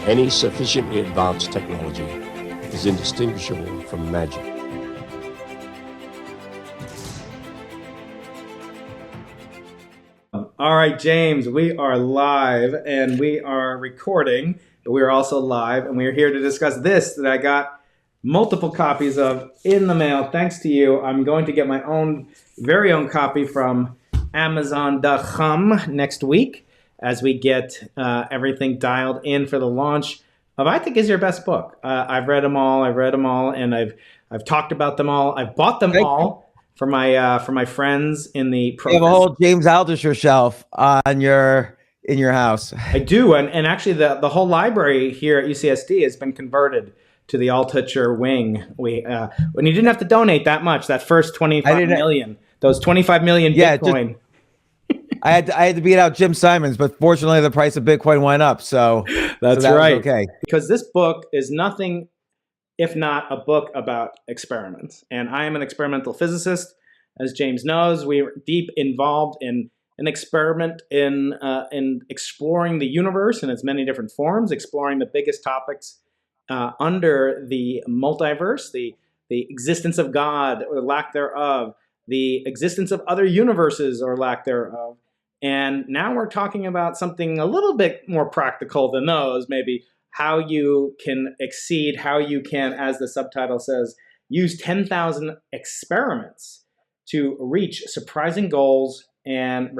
Any sufficiently advanced technology is indistinguishable from magic. All right, James, we are live and we are recording, but we are also live and we are here to discuss this that I got multiple copies of in the mail. Thanks to you. I'm going to get my very own copy from Amazon.com next week as we get everything dialed in for the launch of, I think, is your best book. I've read them all, and I've talked about them all. I've bought them all for my friends in the. You have a whole James Altucher shelf in your house. I do, and actually the whole library here at UCSD has been converted to the Altucher wing. When you didn't have to donate that much, that first 25 million, those 25 million Bitcoin. I had to beat out Jim Simons, but fortunately the price of Bitcoin went up, so that right. Was okay. Because this book is nothing if not a book about experiments, and I am an experimental physicist. As James knows, we're deep involved in an experiment in exploring the universe in its many different forms, exploring the biggest topics under the multiverse, the existence of God or lack thereof, the existence of other universes or lack thereof. And now we're talking about something a little bit more practical than those, maybe how you can exceed, how you can, as the subtitle says, use 10,000 experiments to reach surprising goals and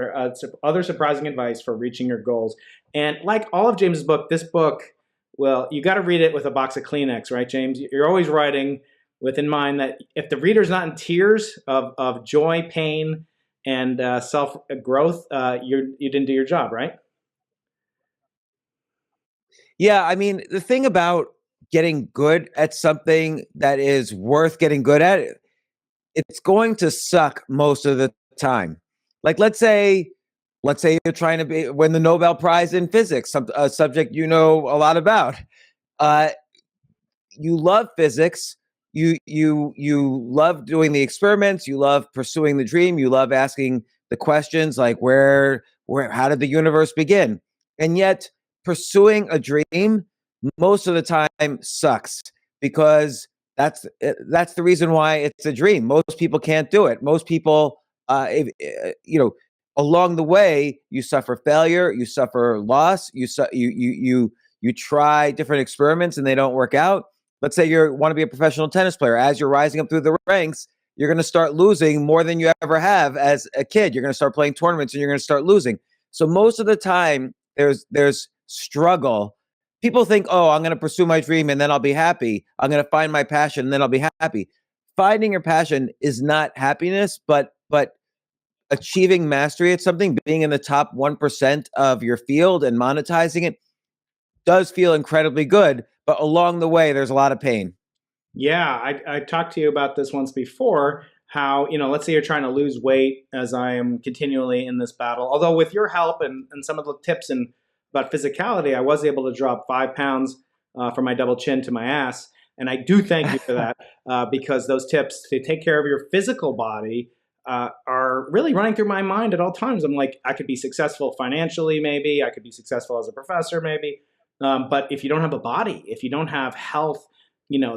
other surprising advice for reaching your goals. And like all of James's book, this book, well, you got to read it with a box of Kleenex, right, James? You're always writing with in mind that if the reader's not in tears of joy, pain, and self-growth, you didn't do your job, right? Yeah, I mean, the thing about getting good at something that is worth getting good at, it's going to suck most of the time. Like, let's say you're trying to win the Nobel Prize in physics, a subject you know a lot about. You love physics. You love doing the experiments. You love pursuing the dream. You love asking the questions like how did the universe begin? And yet pursuing a dream most of the time sucks, because that's the reason why it's a dream. Most people can't do it. Most people, along the way, you suffer failure, you suffer loss, you try different experiments and they don't work out. Let's say you want to be a professional tennis player. As you're rising up through the ranks, you're going to start losing more than you ever have as a kid. You're going to start playing tournaments and you're going to start losing. So most of the time, there's struggle. People think, oh, I'm going to pursue my dream and then I'll be happy. I'm going to find my passion and then I'll be happy. Finding your passion is not happiness, but achieving mastery at something, being in the top 1% of your field and monetizing it does feel incredibly good. But along the way, there's a lot of pain. Yeah, I talked to you about this once before, how, let's say you're trying to lose weight, as I am continually in this battle. Although with your help and some of the tips about physicality, I was able to drop 5 pounds from my double chin to my ass. And I do thank you for that because those tips to take care of your physical body are really running through my mind at all times. I'm like, I could be successful financially, maybe. I could be successful as a professor, maybe. But if you don't have a body, if you don't have health,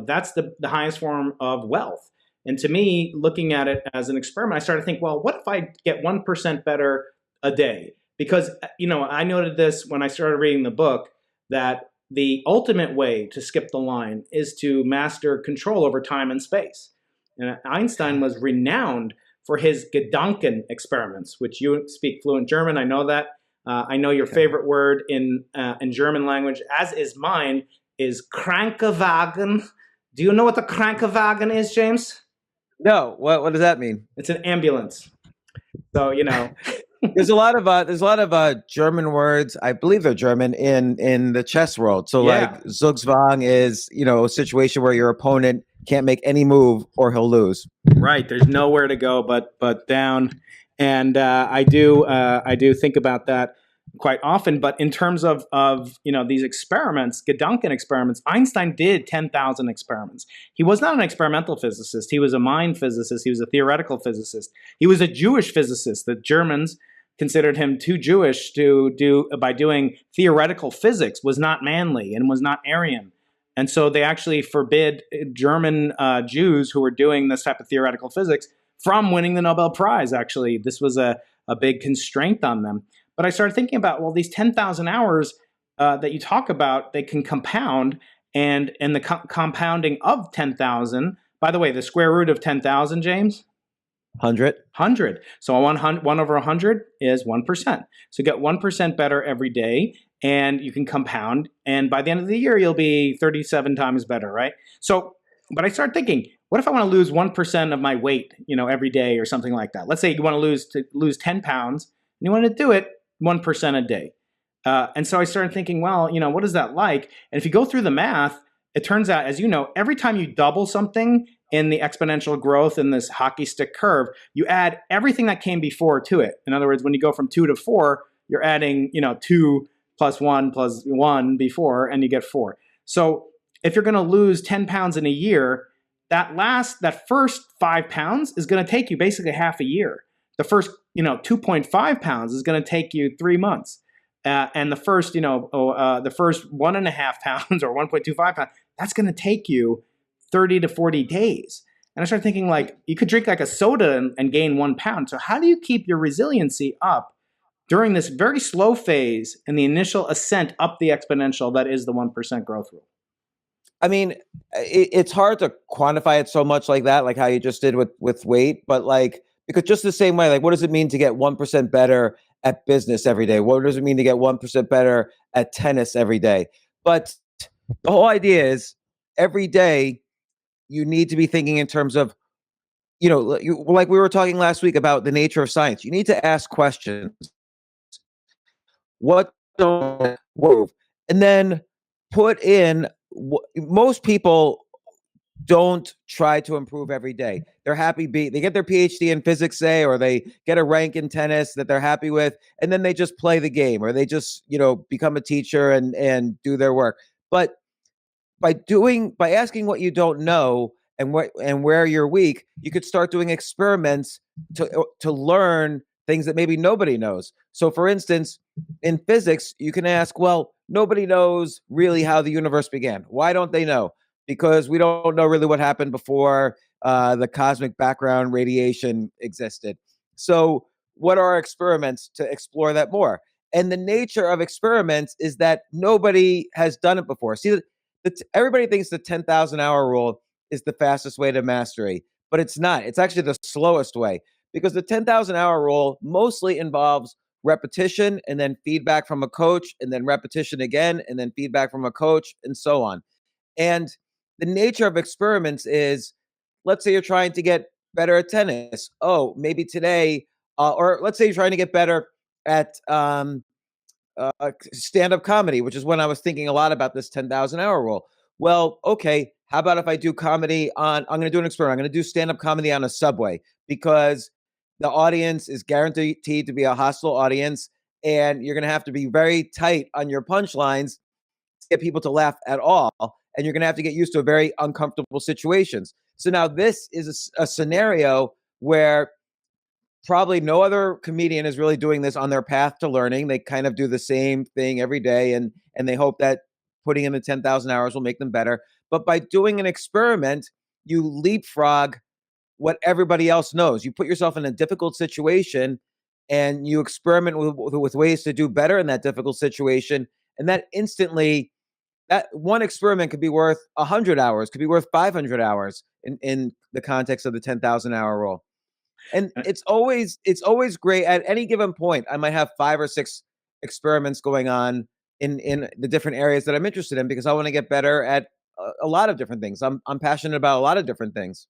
that's the highest form of wealth. And to me, looking at it as an experiment, I started to think, well, what if I get 1% better a day? Because, I noted this when I started reading the book, that the ultimate way to skip the line is to master control over time and space. And Einstein was renowned for his Gedanken experiments, which you speak fluent German. I know that. I know your favorite word in German language, as is mine, is Krankenwagen. Do you know what the Krankenwagen is, James? No. What does that mean? It's an ambulance. So there's a lot of German words. I believe they're German in the chess world. So like Zugzwang is a situation where your opponent can't make any move or he'll lose. Right. There's nowhere to go but down. And I do think about that quite often. But in terms of these experiments, Gedanken experiments, Einstein did 10,000 experiments. He was not an experimental physicist. He was a mind physicist. He was a theoretical physicist. He was a Jewish physicist. The Germans considered him too Jewish to do by doing theoretical physics, was not manly and was not Aryan. And so they actually forbid German Jews who were doing this type of theoretical physics from winning the Nobel Prize. Actually, this was a big constraint on them. But I started thinking about, well, these 10,000 hours that you talk about, they can compound, and the compounding of 10,000, by the way, the square root of 10,000, James? 100. 100. So 1 over 100 is 1%. So get 1% better every day, and you can compound. And by the end of the year, you'll be 37 times better, right? So, but I started thinking, what if I want to lose 1% of my weight, every day or something like that? Let's say you want to lose 10 pounds, and you want to do it 1% a day. And so I started thinking, well, what is that like? And if you go through the math, it turns out, as you know, every time you double something in the exponential growth in this hockey stick curve, you add everything that came before to it. In other words, when you go from 2 to 4, you're adding, 2 plus 1 plus 1 before, and you get 4. So if you're going to lose 10 pounds in a year, that first 5 pounds is going to take you basically half a year. The first, 2.5 pounds is going to take you 3 months. And the first, the first 1.5 pounds or 1.25 pounds, that's going to take you 30 to 40 days. And I started thinking, like, you could drink like a soda and gain 1 pound. So how do you keep your resiliency up during this very slow phase in the initial ascent up the exponential that is the 1% growth rule? I mean, it's hard to quantify it so much like that, like how you just did with weight, but like, because just the same way, like, what does it mean to get 1% better at business every day? What does it mean to get 1% better at tennis every day? But the whole idea is every day you need to be thinking in terms of, like we were talking last week about the nature of science. You need to ask questions. What don't move? And then put in, most people don't try to improve every day. They're happy they get their PhD in physics, say, or they get a rank in tennis that they're happy with, and then they just play the game, or they just, become a teacher and do their work. But by asking what you don't know and where you're weak, you could start doing experiments to learn things that maybe nobody knows. So for instance, in physics, you can ask, well, nobody knows really how the universe began. Why don't they know? Because we don't know really what happened before the cosmic background radiation existed. So what are experiments to explore that more? And the nature of experiments is that nobody has done it before. See, everybody thinks the 10,000 hour rule is the fastest way to mastery, but it's not. It's actually the slowest way, because the 10,000 hour rule mostly involves repetition and then feedback from a coach, and then repetition again, and then feedback from a coach, and so on. And the nature of experiments is, let's say you're trying to get better at tennis. Oh, maybe today, or let's say you're trying to get better at stand-up comedy, which is when I was thinking a lot about this 10,000 hour rule. Well, okay, how about if I do comedy I'm going to do an experiment. I'm going to do stand-up comedy on a subway, because the audience is guaranteed to be a hostile audience, and you're going to have to be very tight on your punchlines to get people to laugh at all. And you're going to have to get used to very uncomfortable situations. So now this is a scenario where probably no other comedian is really doing this on their path to learning. They kind of do the same thing every day, and they hope that putting in the 10,000 hours will make them better. But by doing an experiment, you leapfrog what everybody else knows. You put yourself in a difficult situation, and you experiment with ways to do better in that difficult situation. And that instantly, that one experiment could be worth 100 hours, could be worth 500 hours in the context of the 10,000 hour rule. And it's always great. At any given point, I might have 5 or 6 experiments going on in the different areas that I'm interested in, because I want to get better at a lot of different things. I'm passionate about a lot of different things.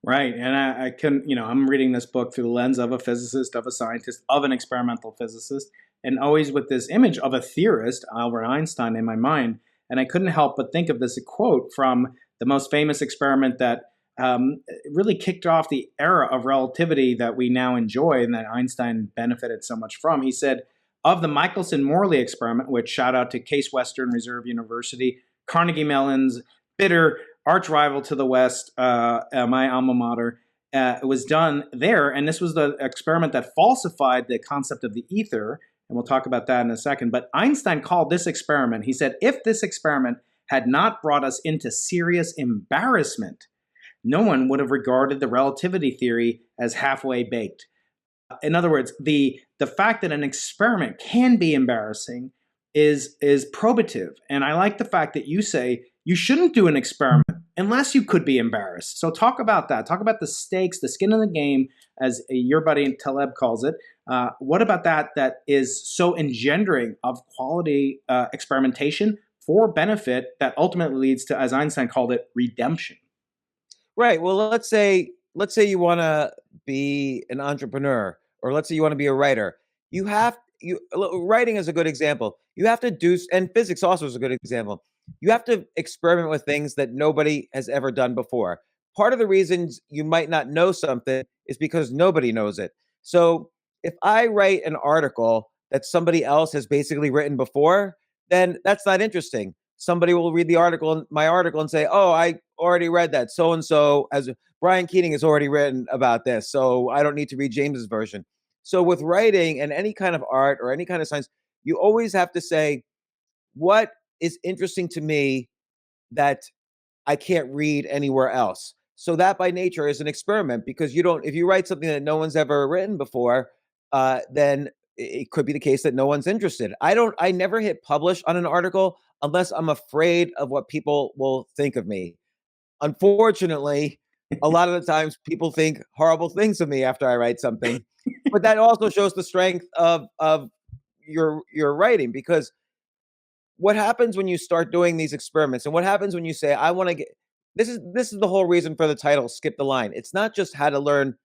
Right. And I can, I'm reading this book through the lens of a physicist, of a scientist, of an experimental physicist, and always with this image of a theorist, Albert Einstein, in my mind. And I couldn't help but think of this quote from the most famous experiment that really kicked off the era of relativity that we now enjoy and that Einstein benefited so much from. He said, of the Michelson Morley experiment, which shout out to Case Western Reserve University, Carnegie Mellon's bitter arch rival to the West, my alma mater, It was done there, and this was the experiment that falsified the concept of the ether, and we'll talk about that in a second. But Einstein called this experiment, he said, if this experiment had not brought us into serious embarrassment, no one would have regarded the relativity theory as halfway baked. In other words, the fact that an experiment can be embarrassing is probative. And I like the fact that you say you shouldn't do an experiment unless you could be embarrassed. So talk about that. Talk about the stakes, the skin in the game, as your buddy Taleb calls it. What about that is so engendering of quality experimentation for benefit that ultimately leads to, as Einstein called it, redemption? Right. Well, let's say you want to be an entrepreneur, or let's say you want to be a writer. Writing is a good example. You have to do, and physics also is a good example. You have to experiment with things that nobody has ever done before. Part of the reasons you might not know something is because nobody knows it. So if I write an article that somebody else has basically written before, then that's not interesting. Somebody will read my article, and say, "Oh, I already read that. So and so, as Brian Keating has already written about this, so I don't need to read James's version." So with writing and any kind of art or any kind of science, you always have to say, what is interesting to me that I can't read anywhere else? So that by nature is an experiment, because if you write something that no one's ever written before, then it could be the case that no one's interested. I never hit publish on an article unless I'm afraid of what people will think of me. Unfortunately, a lot of the times people think horrible things of me after I write something, but that also shows the strength of your writing, because what happens when you start doing these experiments, and what happens when you say, I want to get, this is the whole reason for the title, Skip the Line. It's not just how to learn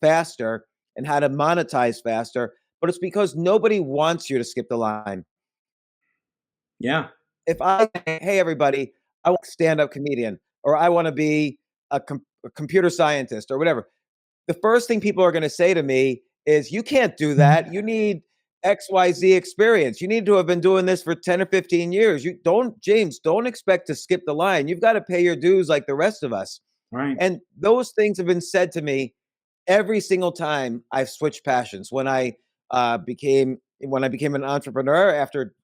faster and how to monetize faster, but it's because nobody wants you to skip the line. Yeah. If I, hey, everybody, I want to stand-up comedian, or I want to be a computer scientist or whatever, the first thing people are going to say to me is, you can't do that. You need XYZ experience. You need to have been doing this for 10 or 15 years. James, don't expect to skip the line. You've got to pay your dues like the rest of us. Right. And those things have been said to me every single time I've switched passions. When I became an entrepreneur after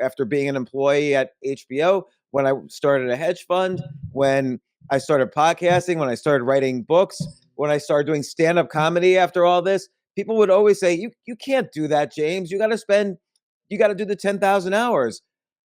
after being an employee at HBO, when I started a hedge fund, when I started podcasting, when I started writing books, when I started doing stand-up comedy after all this, people would always say, you can't do that, James. You got to do the 10,000 hours.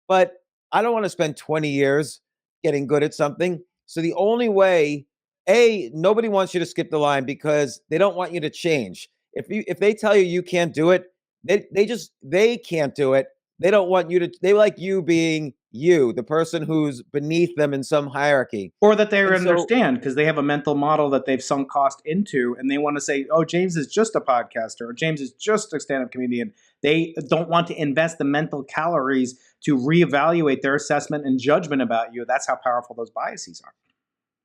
But I don't want to spend 20 years getting good at something. So the only way, nobody wants you to skip the line because they don't want you to change. If they tell you can't do it, they can't do it. They don't want you to, they like you being you, the person who's beneath them in some hierarchy. Or that they understand because they have a mental model that they've sunk cost into, and they want to say, oh, James is just a podcaster, or James is just a stand-up comedian. They don't want to invest the mental calories to reevaluate their assessment and judgment about you. That's how powerful those biases are.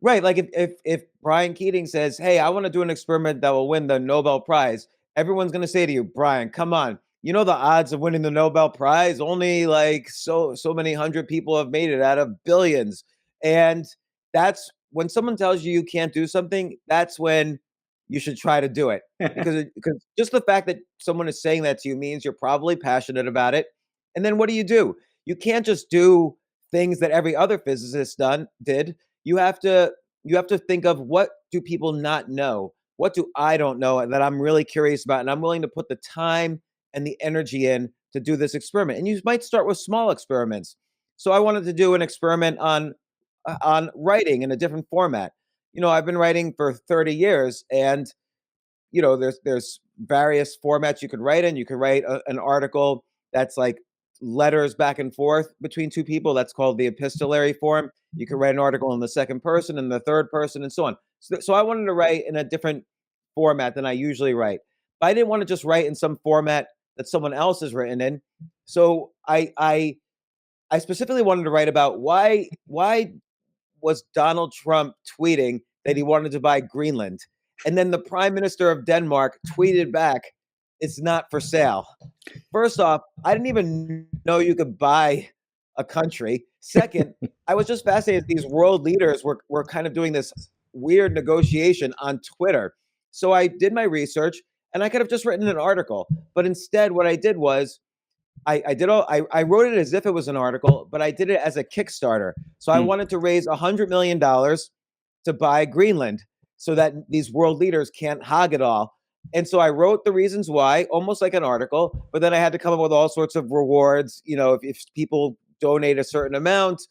Right. Like if Brian Keating says, hey, I want to do an experiment that will win the Nobel Prize, everyone's going to say to you, Brian, come on. You know the odds of winning the Nobel Prize? Only like so many hundred people have made it out of billions. And that's when someone tells you can't do something, that's when you should try to do it. Because just the fact that someone is saying that to you means you're probably passionate about it. And then what do? You can't just do things that every other physicist did. You have to think of, what do people not know? What do I don't know that I'm really curious about? And I'm willing to put the time and the energy in to do this experiment. And you might start with small experiments. So I wanted to do an experiment on writing in a different format. I've been writing for 30 years, and there's various formats you could write in. You could write an article that's like letters back and forth between two people. That's called the epistolary form. You can write an article in the second person and the third person, and so on. So I wanted to write in a different format than I usually write. But I didn't want to just write in some format that someone else has written in. So I specifically wanted to write about why was Donald Trump tweeting that he wanted to buy Greenland, and then the Prime Minister of Denmark tweeted back, "It's not for sale." First off, I didn't even know you could buy a country. Second, I was just fascinated. These world leaders were kind of doing this weird negotiation on Twitter. So I did my research, and I could have just written an article, but instead what I did was I wrote it as if it was an article, but I did it as a Kickstarter. So I wanted to raise $100 million to buy Greenland so that these world leaders can't hog it all. And so I wrote the reasons why, almost like an article, but then I had to come up with all sorts of rewards. If people donate a certain amount,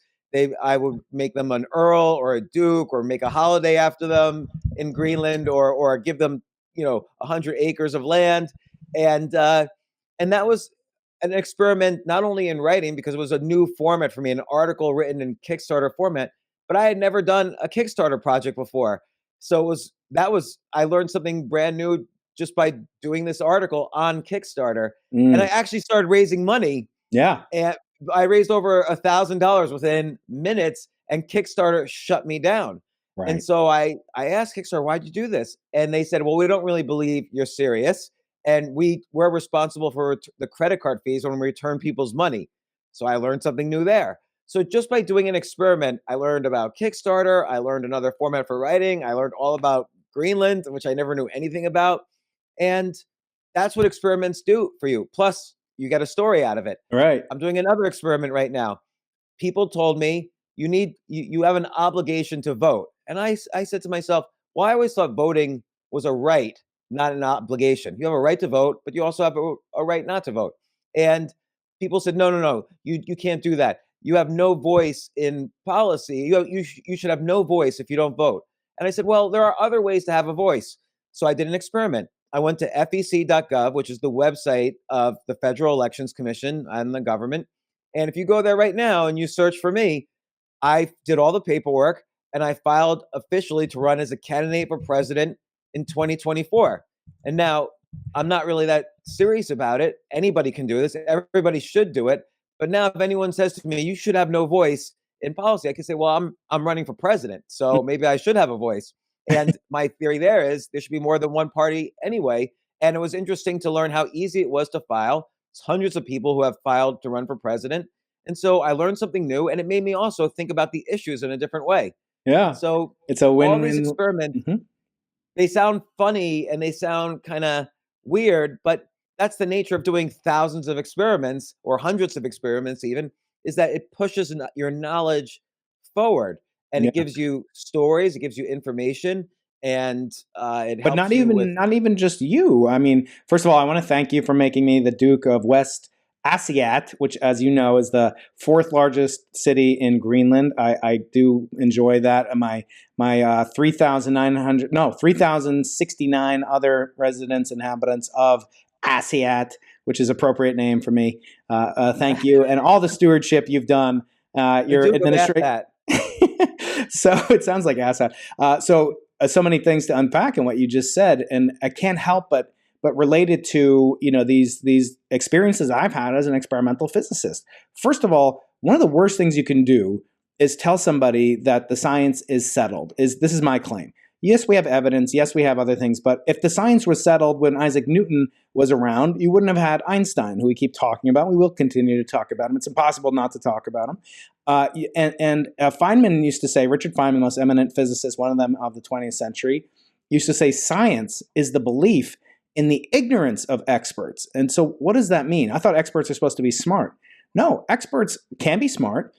I would make them an earl or a duke, or make a holiday after them in Greenland, or give them 100 acres of land. And that was an experiment, not only in writing, because it was a new format for me, an article written in Kickstarter format, but I had never done a Kickstarter project before. So I learned something brand new just by doing this article on Kickstarter. And I actually started raising money. Yeah. And I raised over $1,000 within minutes, and Kickstarter shut me down. Right. And so I asked Kickstarter, why'd you do this? And they said, well, we don't really believe you're serious, and we're responsible for the credit card fees when we return people's money. So I learned something new there. So just by doing an experiment, I learned about Kickstarter. I learned another format for writing. I learned all about Greenland, which I never knew anything about. And that's what experiments do for you. Plus, you get a story out of it. Right. I'm doing another experiment right now. People told me you have an obligation to vote. And I said to myself, well, I always thought voting was a right, not an obligation. You have a right to vote, but you also have a right not to vote. And people said, no, you can't do that. You have no voice in policy. You should have no voice if you don't vote. And I said, well, there are other ways to have a voice. So I did an experiment. I went to fec.gov, which is the website of the Federal Elections Commission and the government. And if you go there right now and you search for me, I did all the paperwork, and I filed officially to run as a candidate for president in 2024. And now I'm not really that serious about it. Anybody can do this. Everybody should do it. But now if anyone says to me, you should have no voice in policy, I can say, well, I'm running for president, so maybe I should have a voice. And my theory there is there should be more than one party anyway. And it was interesting to learn how easy it was to file. It's hundreds of people who have filed to run for president. And so I learned something new, and it made me also think about the issues in a different way. Yeah. So it's a win-win. All these experiments, they sound funny and they sound kind of weird, but that's the nature of doing thousands of experiments, or hundreds of experiments even, is that it pushes your knowledge forward. And it gives you stories, it gives you information, and it helps. But not even just you. I mean, first of all, I want to thank you for making me the Duke of West Asiat, which, as you know, is the fourth largest city in Greenland. I do enjoy that. My 3,069 other inhabitants of Asiat, which is appropriate name for me. Thank you, and all the stewardship you've done. Your administration. So it sounds like Assad. So many things to unpack in what you just said, and I can't help but related to these experiences I've had as an experimental physicist. First of all, one of the worst things you can do is tell somebody that the science is settled. This is my claim. Yes, we have evidence. Yes, we have other things. But if the science was settled when Isaac Newton was around, you wouldn't have had Einstein, who we keep talking about. We will continue to talk about him. It's impossible not to talk about him. Feynman used to say, Richard Feynman, most eminent physicist, one of them of the 20th century, used to say, science is the belief in the ignorance of experts. And so what does that mean? I thought experts are supposed to be smart. No, experts can be smart.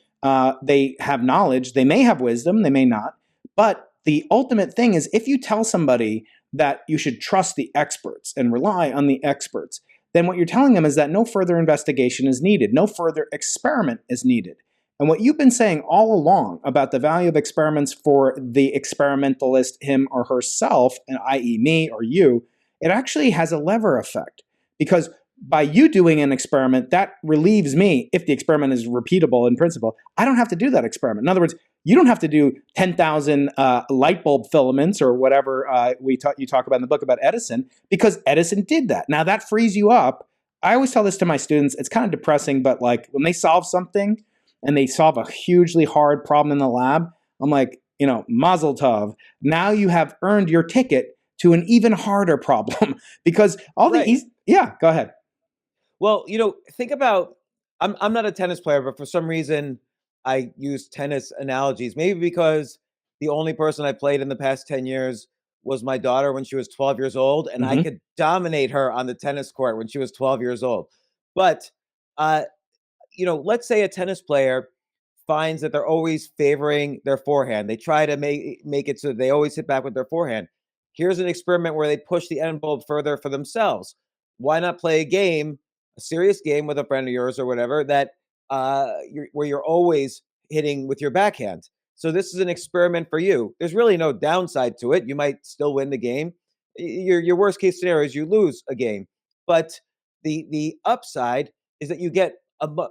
They have knowledge. They may have wisdom. They may not. But the ultimate thing is, if you tell somebody that you should trust the experts and rely on the experts, then what you're telling them is that no further investigation is needed. No further experiment is needed. And what you've been saying all along about the value of experiments for the experimentalist, him or herself, and i.e. me or you, it actually has a lever effect. Because by you doing an experiment, that relieves me, if the experiment is repeatable in principle, I don't have to do that experiment. In other words, you don't have to do 10,000 light bulb filaments or whatever you talk about in the book about Edison, because Edison did that. Now that frees you up. I always tell this to my students. It's kind of depressing, but like when they solve something and they solve a hugely hard problem in the lab, I'm like, mazel tov. Now you have earned your ticket to an even harder problem, because all the go ahead. Well, think about, I'm not a tennis player, but for some reason I use tennis analogies, maybe because the only person I played in the past 10 years was my daughter when she was 12 years old, and I could dominate her on the tennis court when she was 12 years old. But, let's say a tennis player finds that they're always favoring their forehand. They try to make it so they always hit back with their forehand. Here's an experiment where they push the envelope further for themselves. Why not play a serious game with a friend of yours or whatever that where you're always hitting with your backhand? So this is an experiment for you. There's really no downside to it. You might still win the game. Your worst case scenario is you lose a game, but the upside is that you get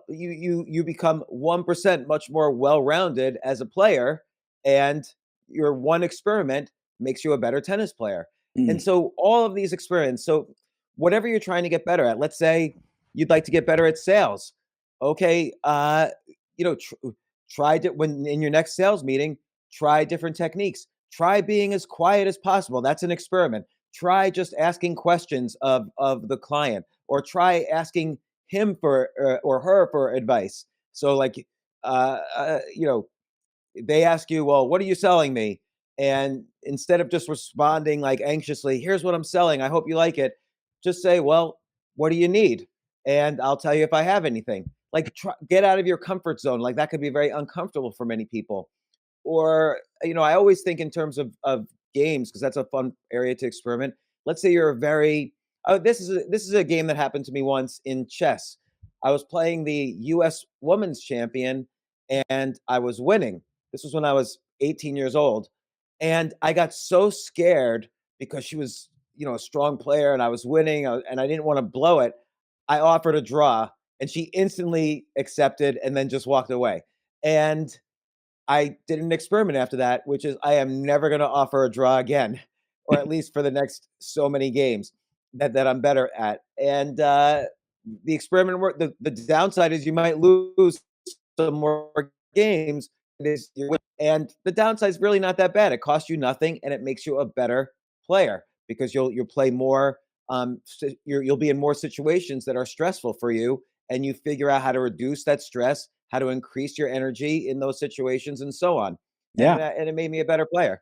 you become 1% much more well-rounded as a player, and your one experiment makes you a better tennis player. And so all of these experiments, so whatever you're trying to get better at, let's say you'd like to get better at sales. Okay, try to, when in your next sales meeting, try different techniques. Try being as quiet as possible. That's an experiment. Try just asking questions of the client, or try asking him for or her for advice. So like, they ask you, well, what are you selling me? And instead of just responding like anxiously, here's what I'm selling, I hope you like it, just say, well, what do you need? And I'll tell you if I have anything. Like, get out of your comfort zone. Like, that could be very uncomfortable for many people. Or, I always think in terms of games, because that's a fun area to experiment. Let's say you're a very this is a game that happened to me once in chess. I was playing the US Women's Champion and I was winning. This was when I was 18 years old. And I got so scared because she was, a strong player and I was winning, and I didn't want to blow it. I offered a draw and she instantly accepted and then just walked away. And I did an experiment after that, which is I am never going to offer a draw again, or at least for the next so many games that I'm better at. And the experiment worked. The downside is you might lose some more games. And the downside is really not that bad. It costs you nothing, and it makes you a better player because you'll play more. You'll be in more situations that are stressful for you, and you figure out how to reduce that stress, how to increase your energy in those situations, and so on. And it made me a better player.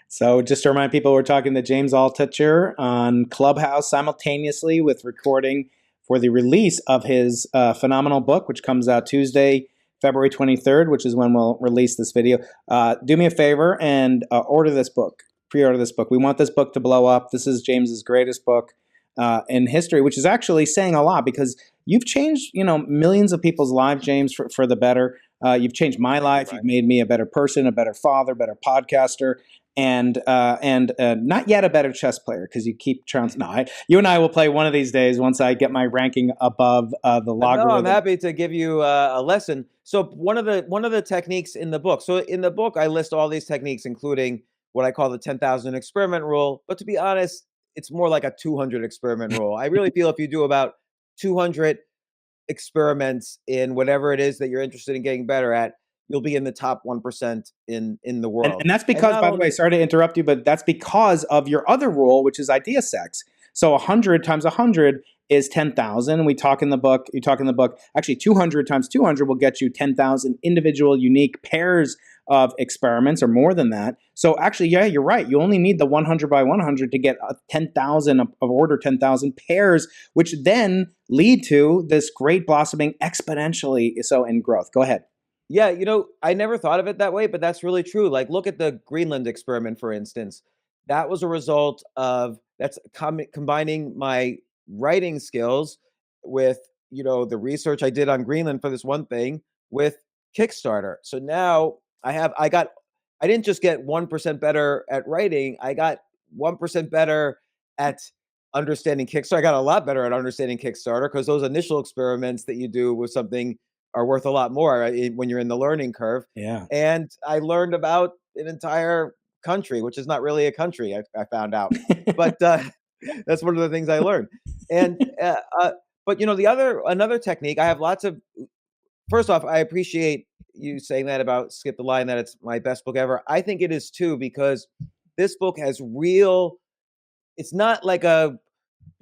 So just to remind people, we're talking to James Altucher on Clubhouse simultaneously with recording for the release of his phenomenal book, which comes out Tuesday, February 23rd, which is when we'll release this video. Do me a favor and order this book, pre-order this book. We want this book to blow up. This is James's greatest book in history, which is actually saying a lot because you've changed, millions of people's lives, James, for the better. You've changed my life. Right. You've made me a better person, a better father, better podcaster, and not yet a better chess player because you keep trying. No, you and I will play one of these days once I get my ranking above the logarithm. No, I'm happy to give you a lesson. So one of the techniques in the book. So in the book, I list all these techniques, including what I call the 10,000 experiment rule. But to be honest, it's more like a 200 experiment rule. I really feel if you do about 200 experiments in whatever it is that you're interested in getting better at, you'll be in the top 1% in the world. And that's because, by the way, sorry to interrupt you, but that's because of your other rule, which is idea sex. So 100 times 100 is 10,000. We talk in the book, actually 200 times 200 will get you 10,000 individual unique pairs of experiments or more than that. So actually, yeah, you're right. You only need the 100 by 100 to get 10,000 of order 10,000 pairs, which then lead to this great blossoming exponentially so in growth. Go ahead. Yeah, I never thought of it that way, but that's really true. Like, look at the Greenland experiment, for instance. That was a result of combining my writing skills with, the research I did on Greenland for this one thing with Kickstarter. So now I didn't just get 1% better at writing. I got 1% better at understanding Kickstarter. I got a lot better at understanding Kickstarter because those initial experiments that you do with something are worth a lot more when you're in the learning curve. Yeah. And I learned about an entire country, which is not really a country, I found out. But that's one of the things I learned. And but another technique, I have lots of. First off, I appreciate you saying that about Skip the Line, that it's my best book ever. I think it is too, because this book has it's not like a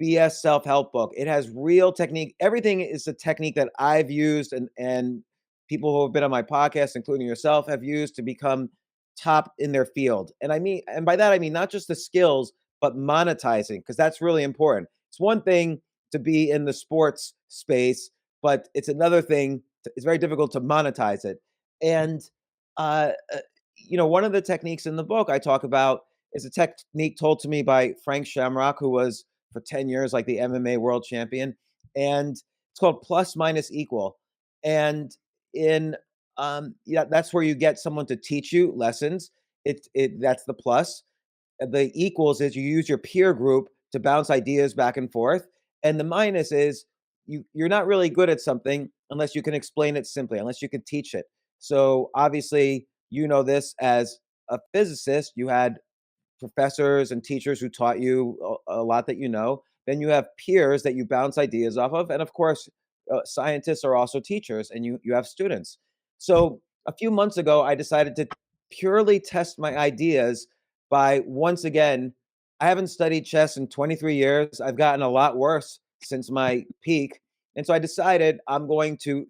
BS self-help book. It has real technique. Everything is a technique that I've used and people who have been on my podcast, including yourself, have used to become top in their field. And by that, I mean not just the skills, but monetizing, because that's really important. It's one thing to be in the sports space, but it's another thing. It's very difficult to monetize it. And, uh, uh, one of the techniques in the book I talk about is a technique told to me by Frank Shamrock, who was for 10 years like the MMA world champion. And it's called plus minus equal. And in that's where you get someone to teach you lessons. That's the plus. The equals is you use your peer group to bounce ideas back and forth. And the minus is you're not really good at something unless you can explain it simply, unless you can teach it. So obviously, this as a physicist, you had professors and teachers who taught you a lot that you know. Then you have peers that you bounce ideas off of, and of course, scientists are also teachers, and you have students. So a few months ago, I decided to purely test my ideas by once again. I haven't studied chess in 23 years. I've gotten a lot worse since my peak, and so I decided I'm going to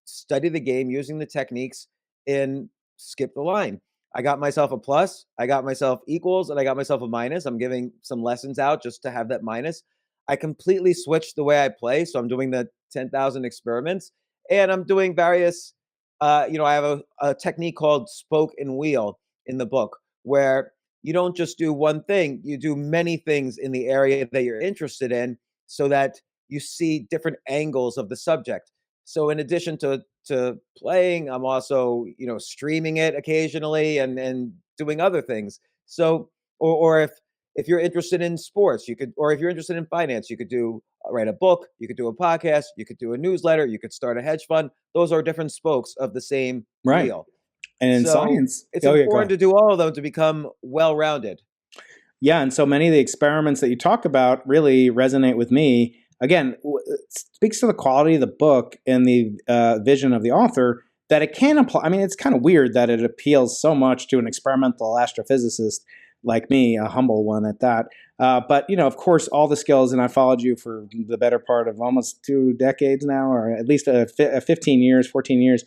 study the game using the techniques in skip the line. I got myself a plus, I got myself equals, and I got myself a minus. I'm giving some lessons out just to have that minus. I completely switched the way I play. So I'm doing the 10,000 experiments, and I'm doing various, I have a technique called spoke and wheel in the book, where you don't just do one thing, you do many things in the area that you're interested in so that you see different angles of the subject. So in addition to playing, I'm also, streaming it occasionally and doing other things. So or if you're interested in sports, or if you're interested in finance, you could write a book, you could do a podcast, you could do a newsletter, you could start a hedge fund. Those are different spokes of the same Right. wheel. And in So science, it's important to do all of them to become well-rounded. Yeah, and so many of the experiments that you talk about really resonate with me. Again, it speaks to the quality of the book and the vision of the author that it can apply. I mean, it's kind of weird that it appeals so much to an experimental astrophysicist like me, a humble one at that. But, of course, all the skills, and I followed you for the better part of almost 2 decades now, or at least 15 years, 14 years.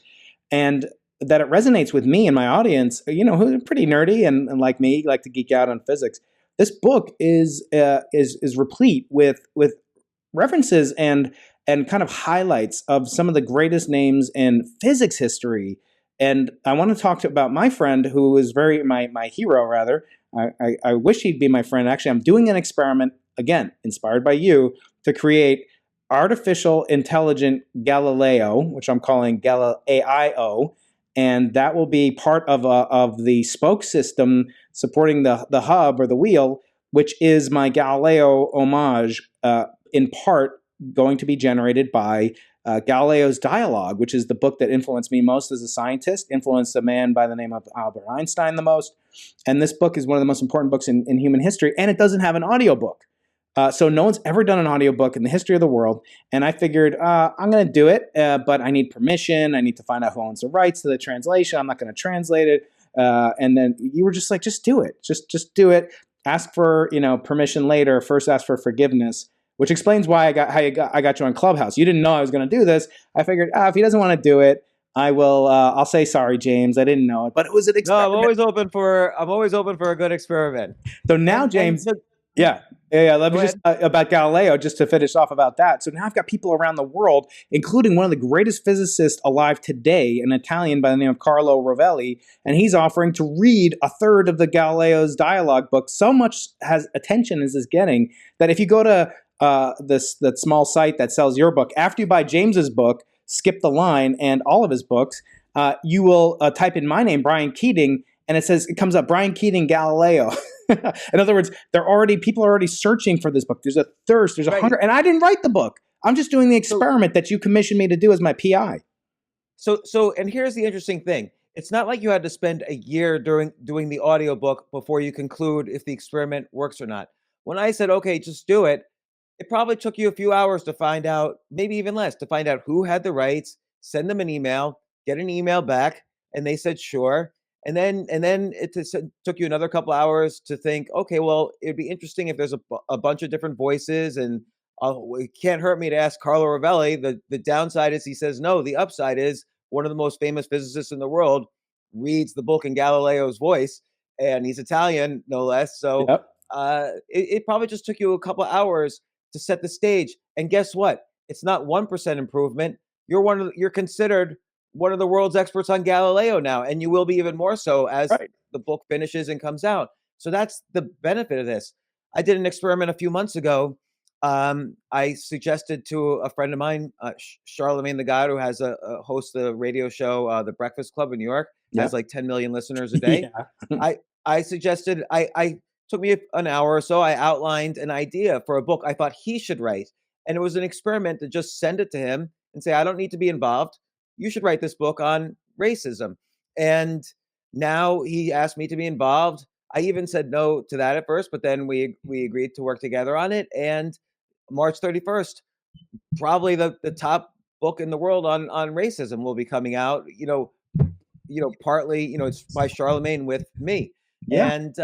And that it resonates with me and my audience, who are pretty nerdy and like me, like to geek out on physics. This book is replete with references and kind of highlights of some of the greatest names in physics history. And I want to talk about my friend who is my hero, rather. I wish he'd be my friend. Actually, I'm doing an experiment, again, inspired by you, to create artificial intelligent Galileo, which I'm calling Galileo, and that will be part of the spoke system supporting the hub or the wheel, which is my Galileo homage, in part going to be generated by Galileo's Dialogue, which is the book that influenced me most as a scientist, influenced a man by the name of Albert Einstein the most. And this book is one of the most important books in human history, and it doesn't have an audiobook. So no one's ever done an audiobook in the history of the world. And I figured, I'm going to do it, but I need permission. I need to find out who owns the rights to the translation. I'm not going to translate it. And then you were just like, just do it. Just do it. Ask for, permission later. First ask for forgiveness, which explains why I got you on Clubhouse. You didn't know I was going to do this. I figured, if he doesn't want to do it, I'll say, sorry, James, I didn't know it, but it was an experiment. No, I'm always open for a good experiment. So now, James, yeah. Let me just about Galileo, just to finish off about that. So now I've got people around the world, including one of the greatest physicists alive today, an Italian by the name of Carlo Rovelli, and he's offering to read a third of the Galileo's Dialogue book. So much attention is this getting that if you go to that small site that sells your book, after you buy James's book, Skip the Line, and all of his books, you will type in my name, Brian Keating, and it comes up Brian Keating Galileo. In other words, people are already searching for this book. There's a thirst, there's a hunger, and I didn't write the book. I'm just doing the experiment that you commissioned me to do as my PI. So, and here's the interesting thing. It's not like you had to spend a year doing the audiobook before you conclude if the experiment works or not. When I said, okay, just do it, it probably took you a few hours to find out, maybe even less, to find out who had the rights, send them an email, get an email back, and they said, sure. And then it took you another couple hours to think, okay, well, it'd be interesting if there's a bunch of different voices, and it can't hurt me to ask Carlo Rovelli. The downside is he says no. The upside is one of the most famous physicists in the world reads the book in Galileo's voice, and he's Italian, no less. So Yep. it probably just took you a couple hours to set the stage. And guess what? It's not 1% improvement. You're considered one of the world's experts on Galileo now, and you will be even more so as Right. the book finishes and comes out. So that's the benefit of this. I did an experiment a few months ago. I suggested to a friend of mine, Charlemagne the God, who has hosts a radio show, The Breakfast Club in New York, has Yep. like 10 million listeners a day. Yeah. I suggested, I took me an hour or so. I outlined an idea for a book I thought he should write. And it was an experiment to just send it to him and say, I don't need to be involved. You should write this book on racism. And now he asked me to be involved. I even said no to that at first, but then we agreed to work together on it. And March 31st, probably the top book in the world on racism will be coming out. Partly, it's by Charlemagne with me. Yeah. And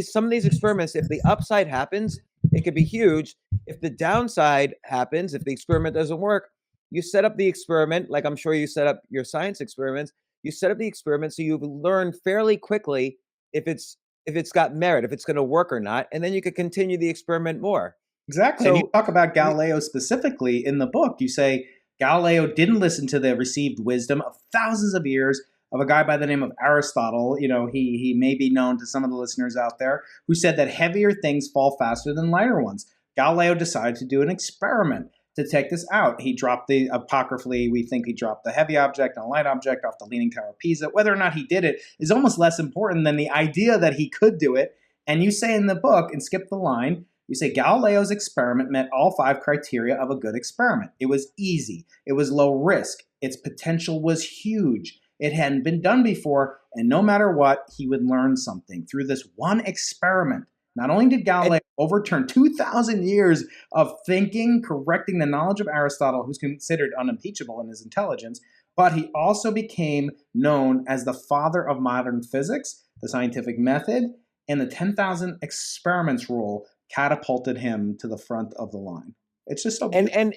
some of these experiments, if the upside happens, it could be huge. If the downside happens, if the experiment doesn't work, you set up the experiment, like I'm sure you set up your science experiments. You set up the experiment so you learn fairly quickly if it's got merit, if it's going to work or not, and then you could continue the experiment more. Exactly. And you So talk about Galileo specifically in the book. You say Galileo didn't listen to the received wisdom of thousands of years of a guy by the name of Aristotle. He may be known to some of the listeners out there, who said that heavier things fall faster than lighter ones. Galileo decided to do an experiment to take this out. He dropped apocryphally, we think he dropped the heavy object and a light object off the Leaning Tower of Pisa. Whether or not he did it is almost less important than the idea that he could do it. And you say in the book, and skip the line, you say Galileo's experiment met all 5 criteria of a good experiment. It was easy. It was low risk. Its potential was huge. It hadn't been done before, and no matter what, he would learn something through this one experiment. Not only did Galileo overturn 2,000 years of thinking, correcting the knowledge of Aristotle, who's considered unimpeachable in his intelligence, but he also became known as the father of modern physics, the scientific method, and the 10,000 experiments rule catapulted him to the front of the line. It's just so beautiful. and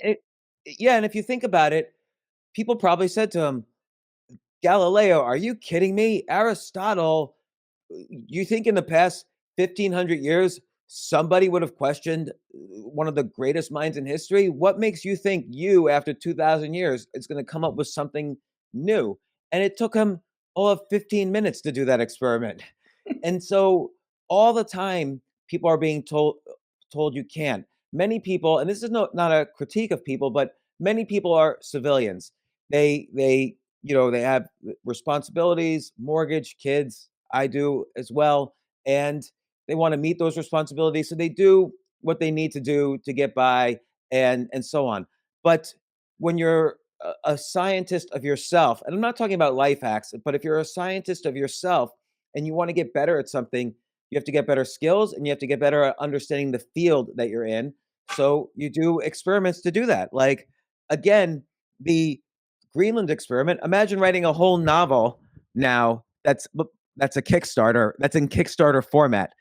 if you think about it, people probably said to him, Galileo, are you kidding me? Aristotle, you think in the past 1,500 years, somebody would have questioned one of the greatest minds in history? What makes you think you, after 2,000 years, is going to come up with something new? And it took him all of 15 minutes to do that experiment. And so all the time, people are being told you can't. Many people, and this is not a critique of people, but many people are civilians. They have responsibilities, mortgage, kids. I do as well, and they want to meet those responsibilities, so they do what they need to do to get by, and so on. But when you're a scientist of yourself, and I'm not talking about life hacks, but if you're a scientist of yourself and you want to get better at something, you have to get better skills and you have to get better at understanding the field that you're in. So you do experiments to do that. Like, again, the Greenland experiment. Imagine writing a whole novel now that's a Kickstarter, that's in Kickstarter format.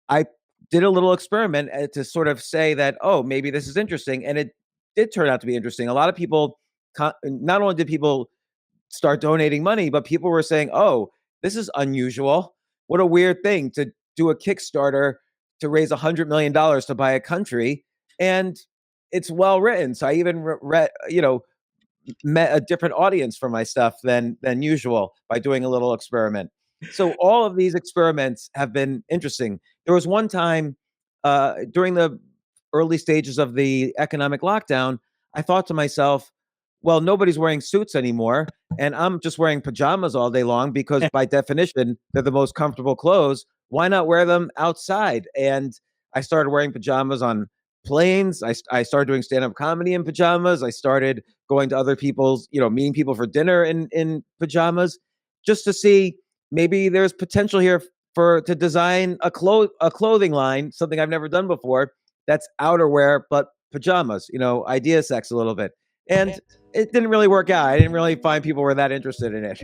I did a little experiment to sort of say that, oh, maybe this is interesting. And it did turn out to be interesting. A lot of people, not only did people start donating money, but people were saying, oh, this is unusual. What a weird thing to do a Kickstarter to raise $100 million to buy a country. And it's well written. So I even read, met a different audience for my stuff than usual by doing a little experiment. So all of these experiments have been interesting. There was one time during the early stages of the economic lockdown, I thought to myself, well, nobody's wearing suits anymore, and I'm just wearing pajamas all day long because by definition, they're the most comfortable clothes. Why not wear them outside? And I started wearing pajamas on planes. I started doing stand-up comedy in pajamas. I started going to other people's, meeting people for dinner in pajamas, just to see maybe there's potential here to design a clothing line, something I've never done before, that's outerwear but pajamas, idea sex a little bit. And it didn't really work out. I didn't really find people were that interested in it.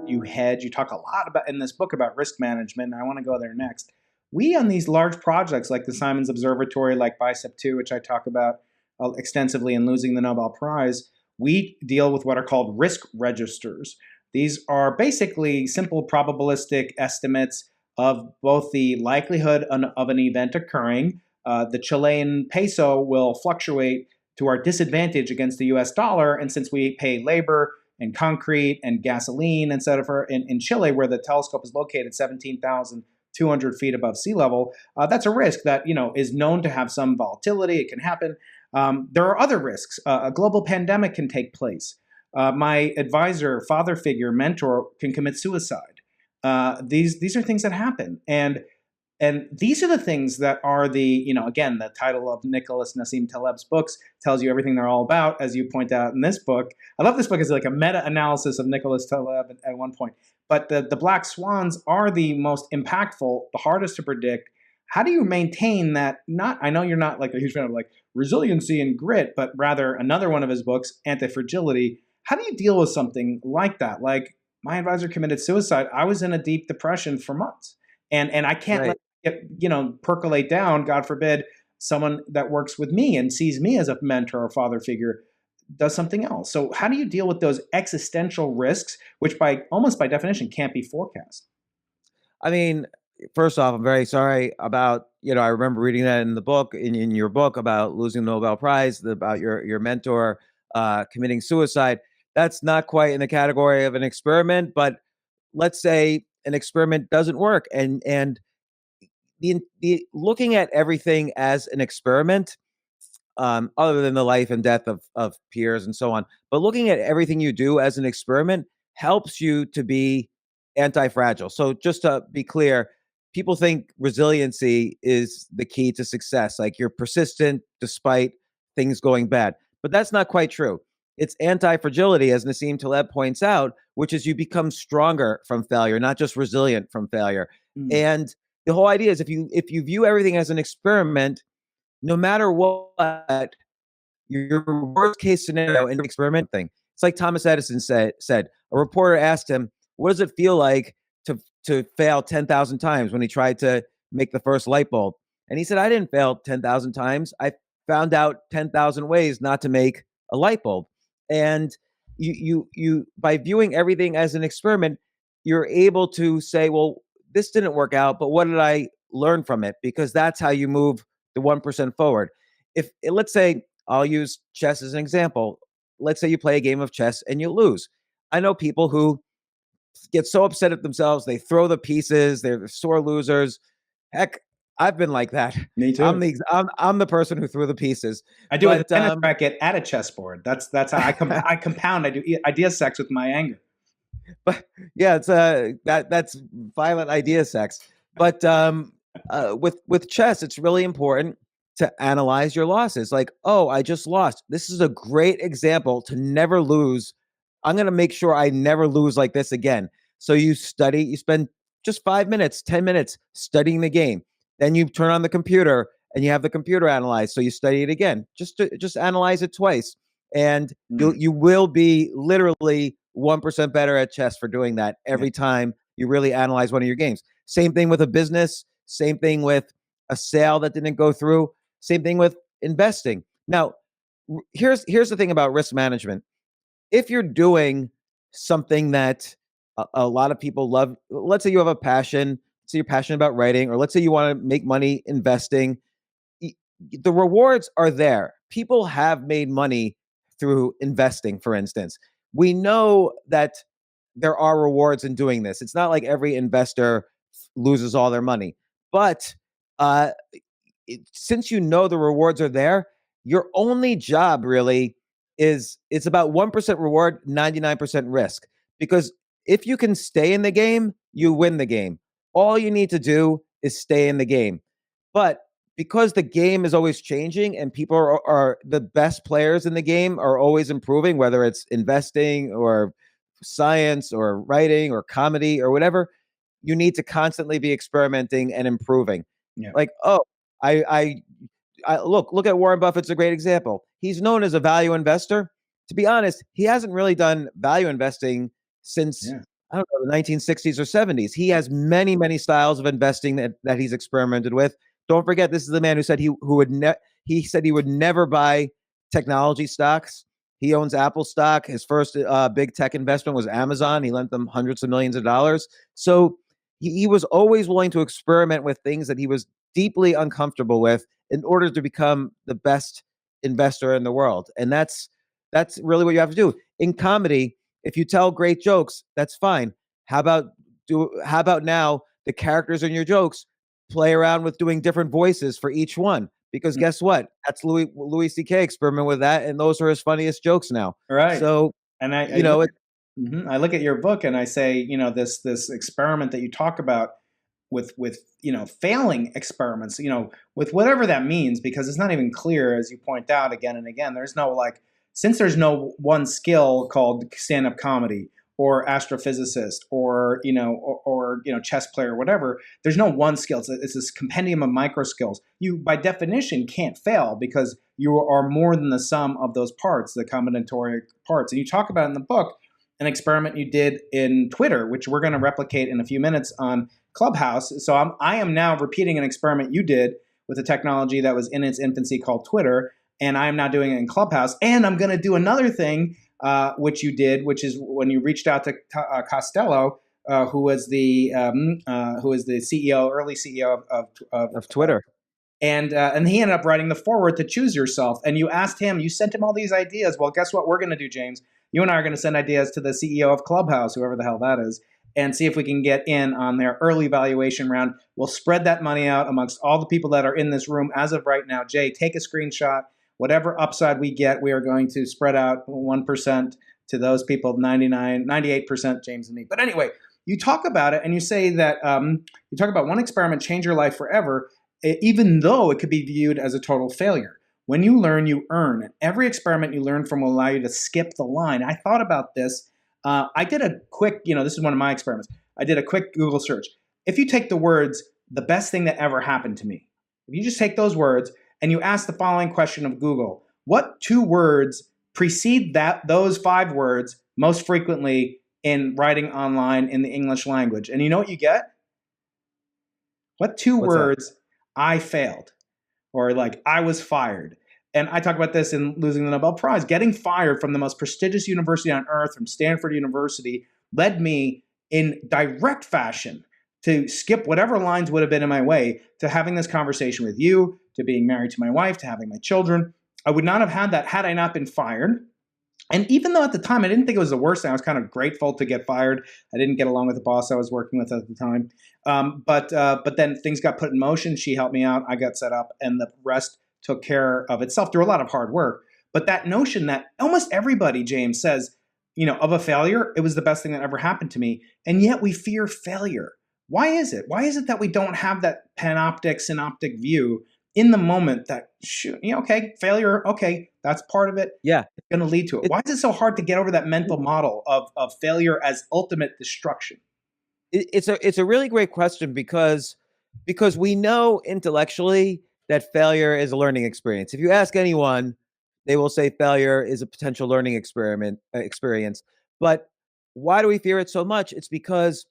You hedge. You talk a lot about in this book about risk management, and I want to go there next. we on these large projects like the Simons Observatory, like Bicep 2, which I talk about extensively in Losing the Nobel Prize, we deal with what are called risk registers. These are basically simple probabilistic estimates of both the likelihood of an event occurring. The Chilean peso will fluctuate to our disadvantage against the US dollar. And since we pay labor and concrete and gasoline instead of in Chile, where the telescope is located 17,200 feet above sea level, that's a risk that is known to have some volatility. It can happen. There are other risks. A global pandemic can take place. My advisor, father figure, mentor can commit suicide. These are things that happen, and these are the things that are again, the title of Nicholas Nassim Taleb's books tells you everything they're all about, as you point out in this book. I love this book as like a meta-analysis of Nicholas Taleb at one point. But the black swans are the most impactful, the hardest to predict. How do you maintain that? I know you're not like a huge fan of like resiliency and grit, but rather another one of his books, Anti-Fragility. How do you deal with something like that? Like my advisor committed suicide. I was in a deep depression for months. And I can't let it percolate down. God forbid someone that works with me and sees me as a mentor or father figure does something else. So how do you deal with those existential risks, which almost by definition can't be forecast? I mean, first off, I'm very sorry about, I remember reading that in the book, in your book about losing the Nobel Prize, about your mentor committing suicide. That's not quite in the category of an experiment, but let's say an experiment doesn't work, and the looking at everything as an experiment, other than the life and death of peers and so on, but looking at everything you do as an experiment helps you to be anti-fragile. So just to be clear, people think resiliency is the key to success, like you're persistent despite things going bad, but that's not quite true. It's anti-fragility, as Nassim Taleb points out, which is you become stronger from failure, not just resilient from failure. And the whole idea is if you view everything as an experiment, no matter what, your worst case scenario in the experiment thing. It's like Thomas Edison said. A reporter asked him, "What does it feel like to fail 10,000 times when he tried to make the first light bulb?" And he said, "I didn't fail 10,000 times. I found out 10,000 ways not to make a light bulb." And you by viewing everything as an experiment, you're able to say, "Well, this didn't work out, but what did I learn from it?" Because that's how you move the 1% forward. If let's say I'll use chess as an example. Let's say you play a game of chess and you lose. I know people who get so upset at themselves, they throw the pieces, they're sore losers. Heck, I've been like that. Me too. I'm the person who threw the pieces. I do a tennis racket at a chessboard. That's how I compound. I do idea sex with my anger. But yeah, it's that's violent idea sex. But with chess, it's really important to analyze your losses. Like, oh, I just lost. This is a great example to never lose. I'm going to make sure I never lose like this again. So you spend just 5 minutes, 10 minutes studying the game. Then you turn on the computer and you have the computer analyze. So you study it again. Just analyze it twice. And you will be literally 1% better at chess for doing that every time you really analyze one of your games. Same thing with a business. Same thing with a sale that didn't go through. Same thing with investing. Now, here's the thing about risk management. If you're doing something that a lot of people love, let's say you have a passion, let's say you're passionate about writing, or let's say you want to make money investing, the rewards are there. People have made money through investing, for instance. We know that there are rewards in doing this. It's not like every investor loses all their money. But since you know the rewards are there, your only job really is it's about 1% reward, 99% risk. Because if you can stay in the game, you win the game. All you need to do is stay in the game. But because the game is always changing and people are the best players in the game are always improving, whether it's investing or science or writing or comedy or whatever, you need to constantly be experimenting and improving. Yeah. Like, oh, I look at Warren Buffett's a great example. He's known as a value investor. To be honest, he hasn't really done value investing since I don't know, the 1960s or 70s. He has many, many styles of investing that he's experimented with. Don't forget, this is the man who said he said he would never buy technology stocks. He owns Apple stock. His first big tech investment was Amazon. He lent them hundreds of millions of dollars. So he was always willing to experiment with things that he was deeply uncomfortable with in order to become the best investor in the world. And that's really what you have to do. In comedy, if you tell great jokes, that's fine. How about now the characters in your jokes play around with doing different voices for each one? Because guess what? That's Louis C.K. experiment with that, and those are his funniest jokes now. Right. So And I you know, look, I look at your book and I say, this experiment that you talk about with failing experiments, with whatever that means, because it's not even clear, as you point out again and again. There's no since there's no one skill called stand-up comedy or astrophysicist or chess player or whatever. There's no one skill. It's this compendium of micro skills. You by definition can't fail because you are more than the sum of those parts, the combinatorial parts. And you talk about in the book an experiment you did in Twitter, which we're going to replicate in a few minutes on Clubhouse. So I am now repeating an experiment you did with a technology that was in its infancy called Twitter, and I am now doing it in Clubhouse. And I'm going to do another thing which you did, which is when you reached out to Costello, who was the CEO, early CEO of Twitter. And he ended up writing the foreword to Choose Yourself. And you asked him, you sent him all these ideas. Well, guess what we're going to do, James? You and I are going to send ideas to the CEO of Clubhouse, whoever the hell that is, and see if we can get in on their early valuation round. We'll spread that money out amongst all the people that are in this room as of right now. Jay, take a screenshot. Whatever upside we get, we are going to spread out 1% to those people, 98%, James and me. But anyway, you talk about it and you say that you talk about one experiment change your life forever, even though it could be viewed as a total failure. When you learn, you earn. And every experiment you learn from will allow you to skip the line. I thought about this. I did a quick, this is one of my experiments. I did a quick Google search. If you take the words, the best thing that ever happened to me, if you just take those words and you ask the following question of Google, what two words precede those 5 words most frequently in writing online in the English language? And you know what you get? What two words? That? I failed, or I was fired. And I talk about this in Losing the Nobel Prize. Getting fired from the most prestigious university on earth, from Stanford University, led me in direct fashion to skip whatever lines would have been in my way to having this conversation with you, to being married to my wife, to having my children. I would not have had that had I not been fired. And even though at the time I didn't think it was the worst thing, I was kind of grateful to get fired. I didn't get along with the boss I was working with at the time. But then things got put in motion. She helped me out. I got set up, and the rest took care of itself through a lot of hard work. But that notion that almost everybody, James, says, of a failure, it was the best thing that ever happened to me. And yet we fear failure. Why is it? Why is it that we don't have that panoptic, synoptic view in the moment that, okay, failure, okay, that's part of it. Yeah. It's going to lead to it. Why is it so hard to get over that mental model of failure as ultimate destruction? It's a really great question because we know intellectually that failure is a learning experience. If you ask anyone, they will say failure is a potential learning experience. But why do we fear it so much? It's because,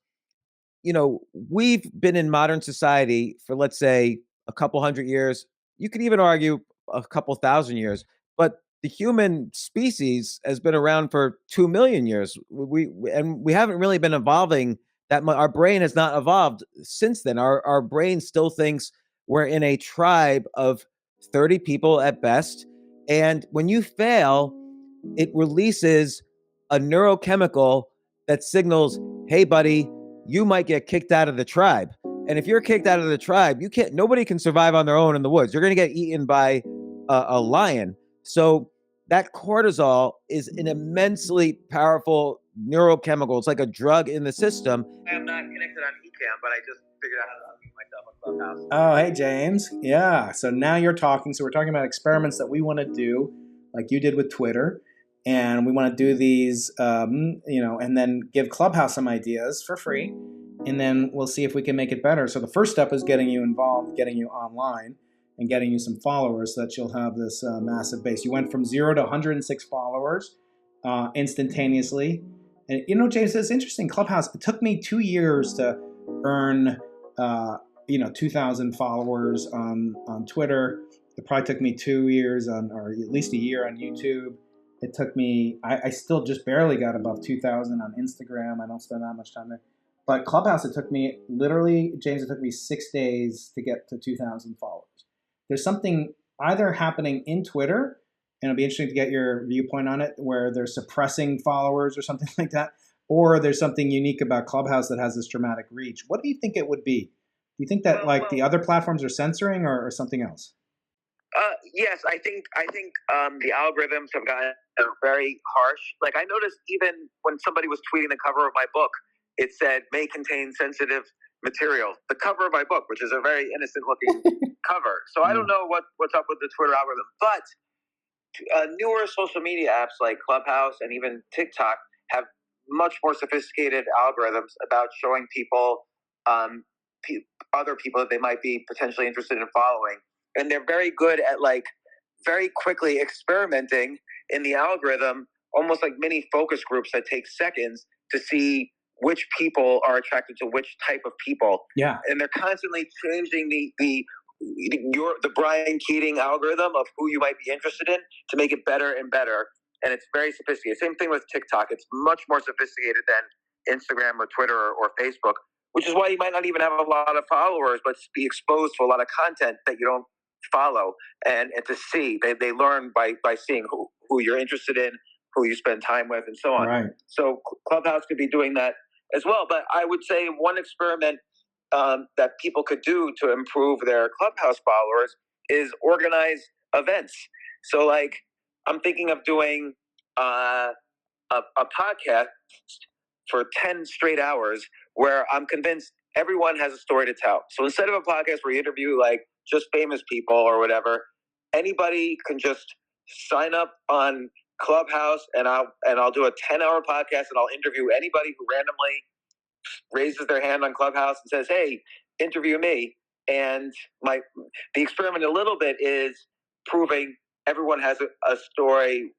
we've been in modern society for, let's say, a couple hundred years. You could even argue a couple thousand years, but the human species has been around for 2 million years. We haven't really been evolving that much. Our brain has not evolved since then. Our brain still thinks we're in a tribe of 30 people at best. And when you fail, it releases a neurochemical that signals, hey, buddy, you might get kicked out of the tribe. And if you're kicked out of the tribe, nobody can survive on their own in the woods. You're going to get eaten by a lion. So that cortisol is an immensely powerful neurochemical. It's like a drug in the system. I am not connected on eCam, but I just figured out how to unmute myself on Clubhouse. Oh, hey, James. Yeah. So now you're talking. So we're talking about experiments that we want to do, like you did with Twitter. And we want to do these, and then give Clubhouse some ideas for free. And then we'll see if we can make it better. So the first step is getting you involved, getting you online, and getting you some followers so that you'll have this massive base. You went from 0 to 106 followers instantaneously. And James, it's interesting. Clubhouse. It took me 2 years to earn 2,000 followers on Twitter. It probably took me 2 years or at least a year on YouTube. It took me. I still just barely got above 2,000 on Instagram. I don't spend that much time there. But Clubhouse, it took me literally, James. It took me 6 days to get to 2,000 followers. There's something either happening in Twitter, and it'll be interesting to get your viewpoint on it, where they're suppressing followers or something like that, or there's something unique about Clubhouse that has this dramatic reach. What do you think it would be? Do you think that the other platforms are censoring or something else? Yes, I think the algorithms have gotten very harsh. Like, I noticed even when somebody was tweeting the cover of my book, it said may contain sensitive material. The cover of my book, which is a very innocent looking cover. So I don't know what's up with the Twitter algorithm. But newer social media apps like Clubhouse and even TikTok have much more sophisticated algorithms about showing people other people that they might be potentially interested in following. And they're very good at very quickly experimenting in the algorithm, almost like mini focus groups that take seconds to see which people are attracted to which type of people. Yeah. And they're constantly changing the Brian Keating algorithm of who you might be interested in to make it better and better. And it's very sophisticated. Same thing with TikTok. It's much more sophisticated than Instagram or Twitter or Facebook, which is why you might not even have a lot of followers, but be exposed to a lot of content that you don't follow and to see. They learn by seeing who you're interested in, who you spend time with, and so on. Right. So Clubhouse could be doing that as well. But I would say one experiment that people could do to improve their Clubhouse followers is organize events. So I'm thinking of doing a podcast for 10 straight hours where I'm convinced everyone has a story to tell. So instead of a podcast where you interview just famous people or whatever, anybody can just sign up on Clubhouse and I'll do a 10-hour podcast and I'll interview anybody who randomly raises their hand on Clubhouse and says, "Hey, interview me." And the experiment a little bit is proving everyone has a story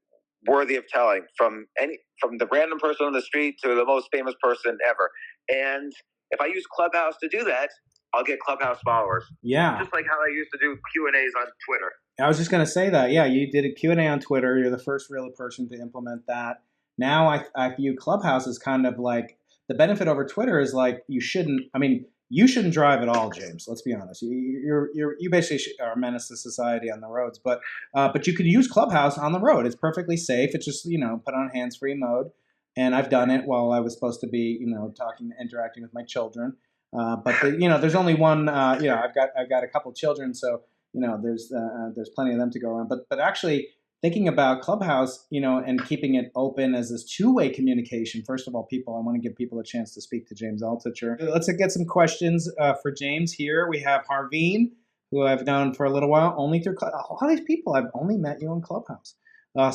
worthy of telling, from the random person on the street to the most famous person ever. And if I use Clubhouse to do that, I'll get Clubhouse followers. Yeah. Just like how I used to do Q&As on Twitter. I was just going to say that. Yeah, you did a Q&A on Twitter. You're the first real person to implement that. Now I view Clubhouse as kind of like the benefit over Twitter is you shouldn't drive at all, James. Let's be honest. You basically are a menace to society on the roads, but you could use Clubhouse on the road. It's perfectly safe. It's just put on hands-free mode, and I've done it while I was supposed to be interacting with my children. But there's only one. I've got a couple children, so there's plenty of them to go around. But actually, thinking about Clubhouse, and keeping it open as this two-way communication. First of all, I want to give people a chance to speak to James Altucher. Let's get some questions for James here. We have Harveen, who I've known for a little while, only through all these people. I've only met you on Clubhouse.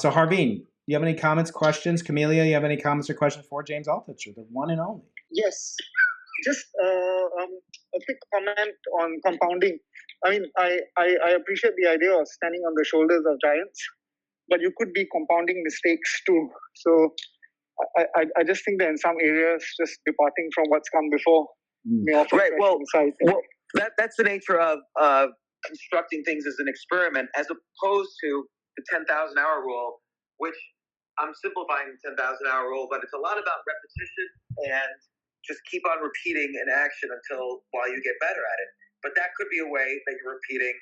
So Harveen, do you have any comments, questions? Camellia, you have any comments or questions for James Altucher, the one and only? Yes. Just a quick comment on compounding. I mean, I appreciate the idea of standing on the shoulders of giants, but you could be compounding mistakes too. So I just think that in some areas, just departing from what's come before may offer right. Well, insight. That's the nature of constructing things as an experiment, as opposed to the 10,000-hour rule, which I'm simplifying the 10,000-hour rule, but it's a lot about repetition and just keep on repeating an action while you get better at it. But that could be a way that you're repeating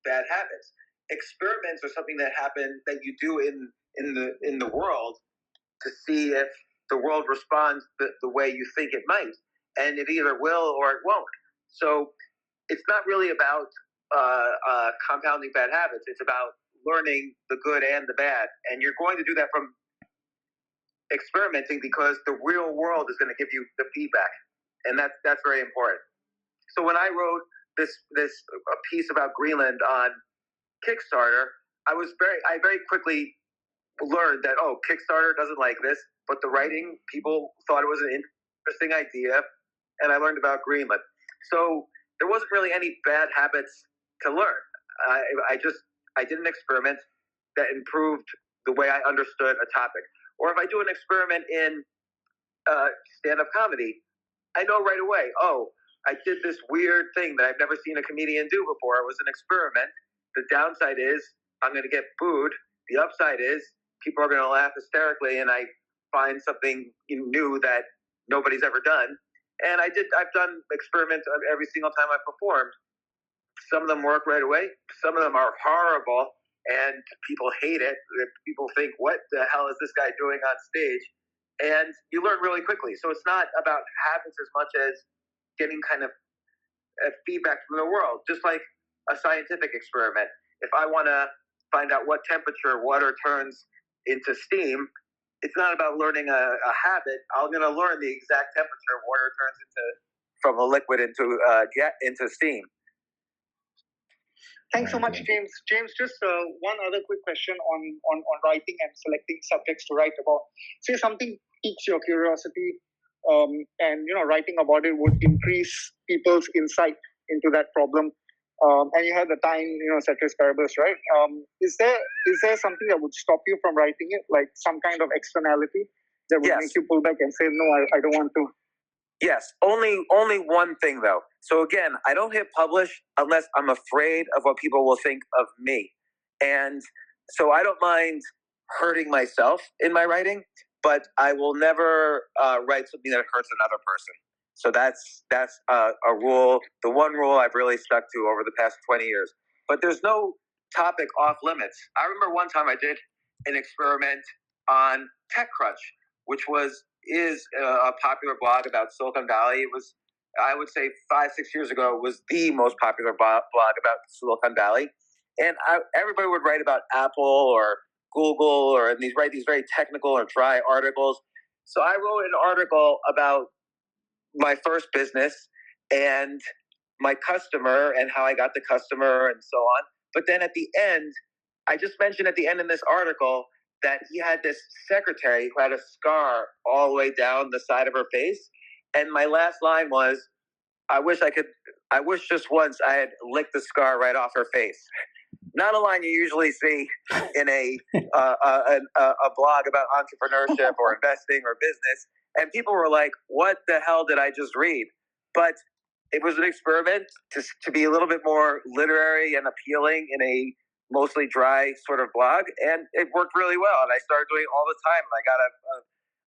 bad habits. Experiments are something that happen that you do in the world to see if the world responds the way you think it might, and it either will or it won't. So it's not really about compounding bad habits. It's about learning the good and the bad, and you're going to do that from experimenting because the real world is going to give you the feedback, and that's very important. So when I wrote this piece about Greenland on Kickstarter, I very quickly learned that Kickstarter doesn't like this, but the writing people thought it was an interesting idea, and I learned about Greenland. So there wasn't really any bad habits to learn. I did an experiment that improved the way I understood a topic. Or if I do an experiment in stand-up comedy, I know right away, oh, I did this weird thing that I've never seen a comedian do before. It was an experiment. The downside is I'm going to get booed. The upside is people are going to laugh hysterically, and I find something new that nobody's ever done. And I've done experiments every single time I've performed. Some of them work right away. Some of them are horrible, and people hate it. People think, what the hell is this guy doing on stage? And you learn really quickly. So it's not about habits as much as getting kind of feedback from the world, just like a scientific experiment. If I want to find out what temperature water turns into steam, it's not about learning a habit. I'm going to learn the exact temperature water turns from a liquid into steam. Thanks so much, James. James, just one other quick question on writing and selecting subjects to write about. Say something piques your curiosity, and writing about it would increase people's insight into that problem. And you had the time, ceteris paribus, right? Is there something that would stop you from writing it, like some kind of externality that would make you pull back and say, no, I don't want to? Yes, only one thing though. So again, I don't hit publish unless I'm afraid of what people will think of me. And so I don't mind hurting myself in my writing, but I will never write something that hurts another person. So that's a rule, the one rule I've really stuck to over the past 20 years. But there's no topic off limits. I remember one time I did an experiment on Techcrunch, which is a popular blog about Silicon Valley. It was, I would say 5-6 years ago, was the most popular blog about Silicon Valley. And everybody would write about Apple or Google or write these very technical or dry articles. So I wrote an article about my first business and my customer and how I got the customer and so on. But then at the end, I just mentioned at the end in this article that he had this secretary who had a scar all the way down the side of her face. And my last line was, I wish just once I had licked the scar right off her face. Not a line you usually see in a blog about entrepreneurship or investing or business. And people were like, what the hell did I just read? But it was an experiment to be a little bit more literary and appealing in a mostly dry sort of blog. And it worked really well. And I started doing it all the time.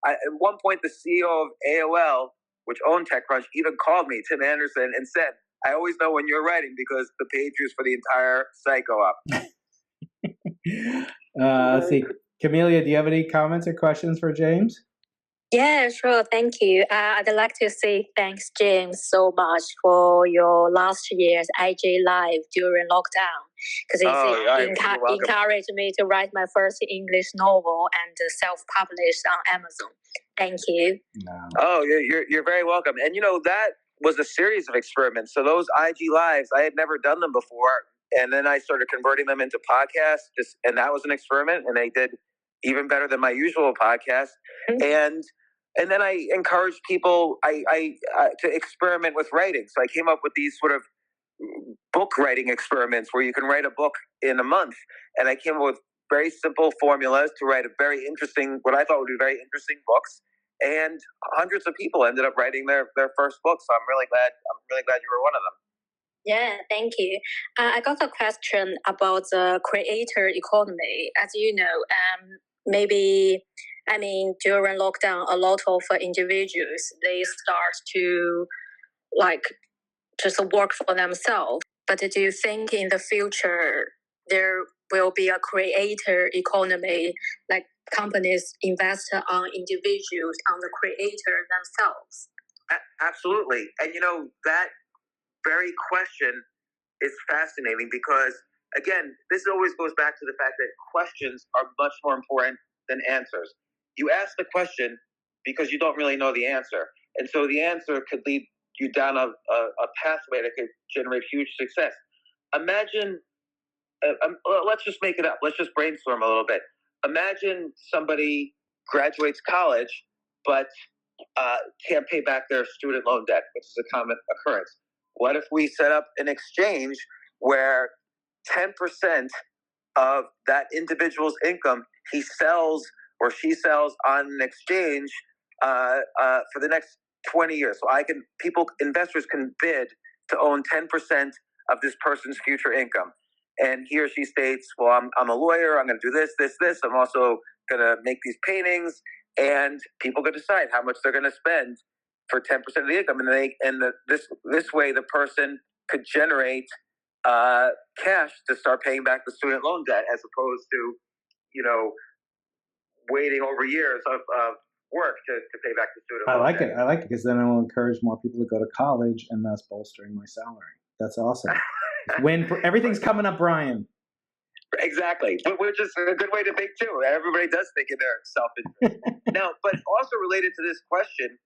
And at one point, the CEO of AOL, which owned Techcrunch, even called me, Tim Anderson, and said, I always know when you're writing because the page views for the entire site go up. Let's see. Camelia, do you have any comments or questions for James? Yeah, sure. Thank you. I'd like to say thanks, James, so much for your last year's IG Live during lockdown, because it encouraged me to write my first English novel and self-published on Amazon. Thank you. No. Oh, you're very welcome. And that was a series of experiments. So those IG Lives, I had never done them before. And then I started converting them into podcasts, and that was an experiment. And they did even better than my usual podcast. Mm-hmm. And then I encouraged people to experiment with writing. So I came up with these sort of book writing experiments where you can write a book in a month. And I came up with very simple formulas to write what I thought would be very interesting books. And hundreds of people ended up writing their first book. So I'm really glad you were one of them. Yeah, thank you. I got a question about the creator economy. As you know, during lockdown, a lot of individuals, they start to just work for themselves. But do you think in the future there will be a creator economy, like companies invest on individuals, on the creator themselves? Absolutely. And that very question is fascinating because, again, this always goes back to the fact that questions are much more important than answers. You ask the question because you don't really know the answer. And so the answer could lead you down a pathway that could generate huge success. Imagine, let's just make it up. Let's just brainstorm a little bit. Imagine somebody graduates college, but can't pay back their student loan debt, which is a common occurrence. What if we set up an exchange where 10% of that individual's income he sells or she sells on an exchange for the next 20 years. So investors can bid to own 10% of this person's future income. And he or she states, well, I'm a lawyer. I'm going to do this, this, this. I'm also going to make these paintings. And people can decide how much they're going to spend for 10% of the income. And this way, the person could generate cash to start paying back the student loan debt, as opposed to, waiting over years of work to pay back the student loan debt. I like it because then it will encourage more people to go to college and thus bolstering my salary. That's awesome. Everything's coming up, Brian. Exactly, but which is a good way to think too. Everybody does think in their self-interest. Now, but also related to this question,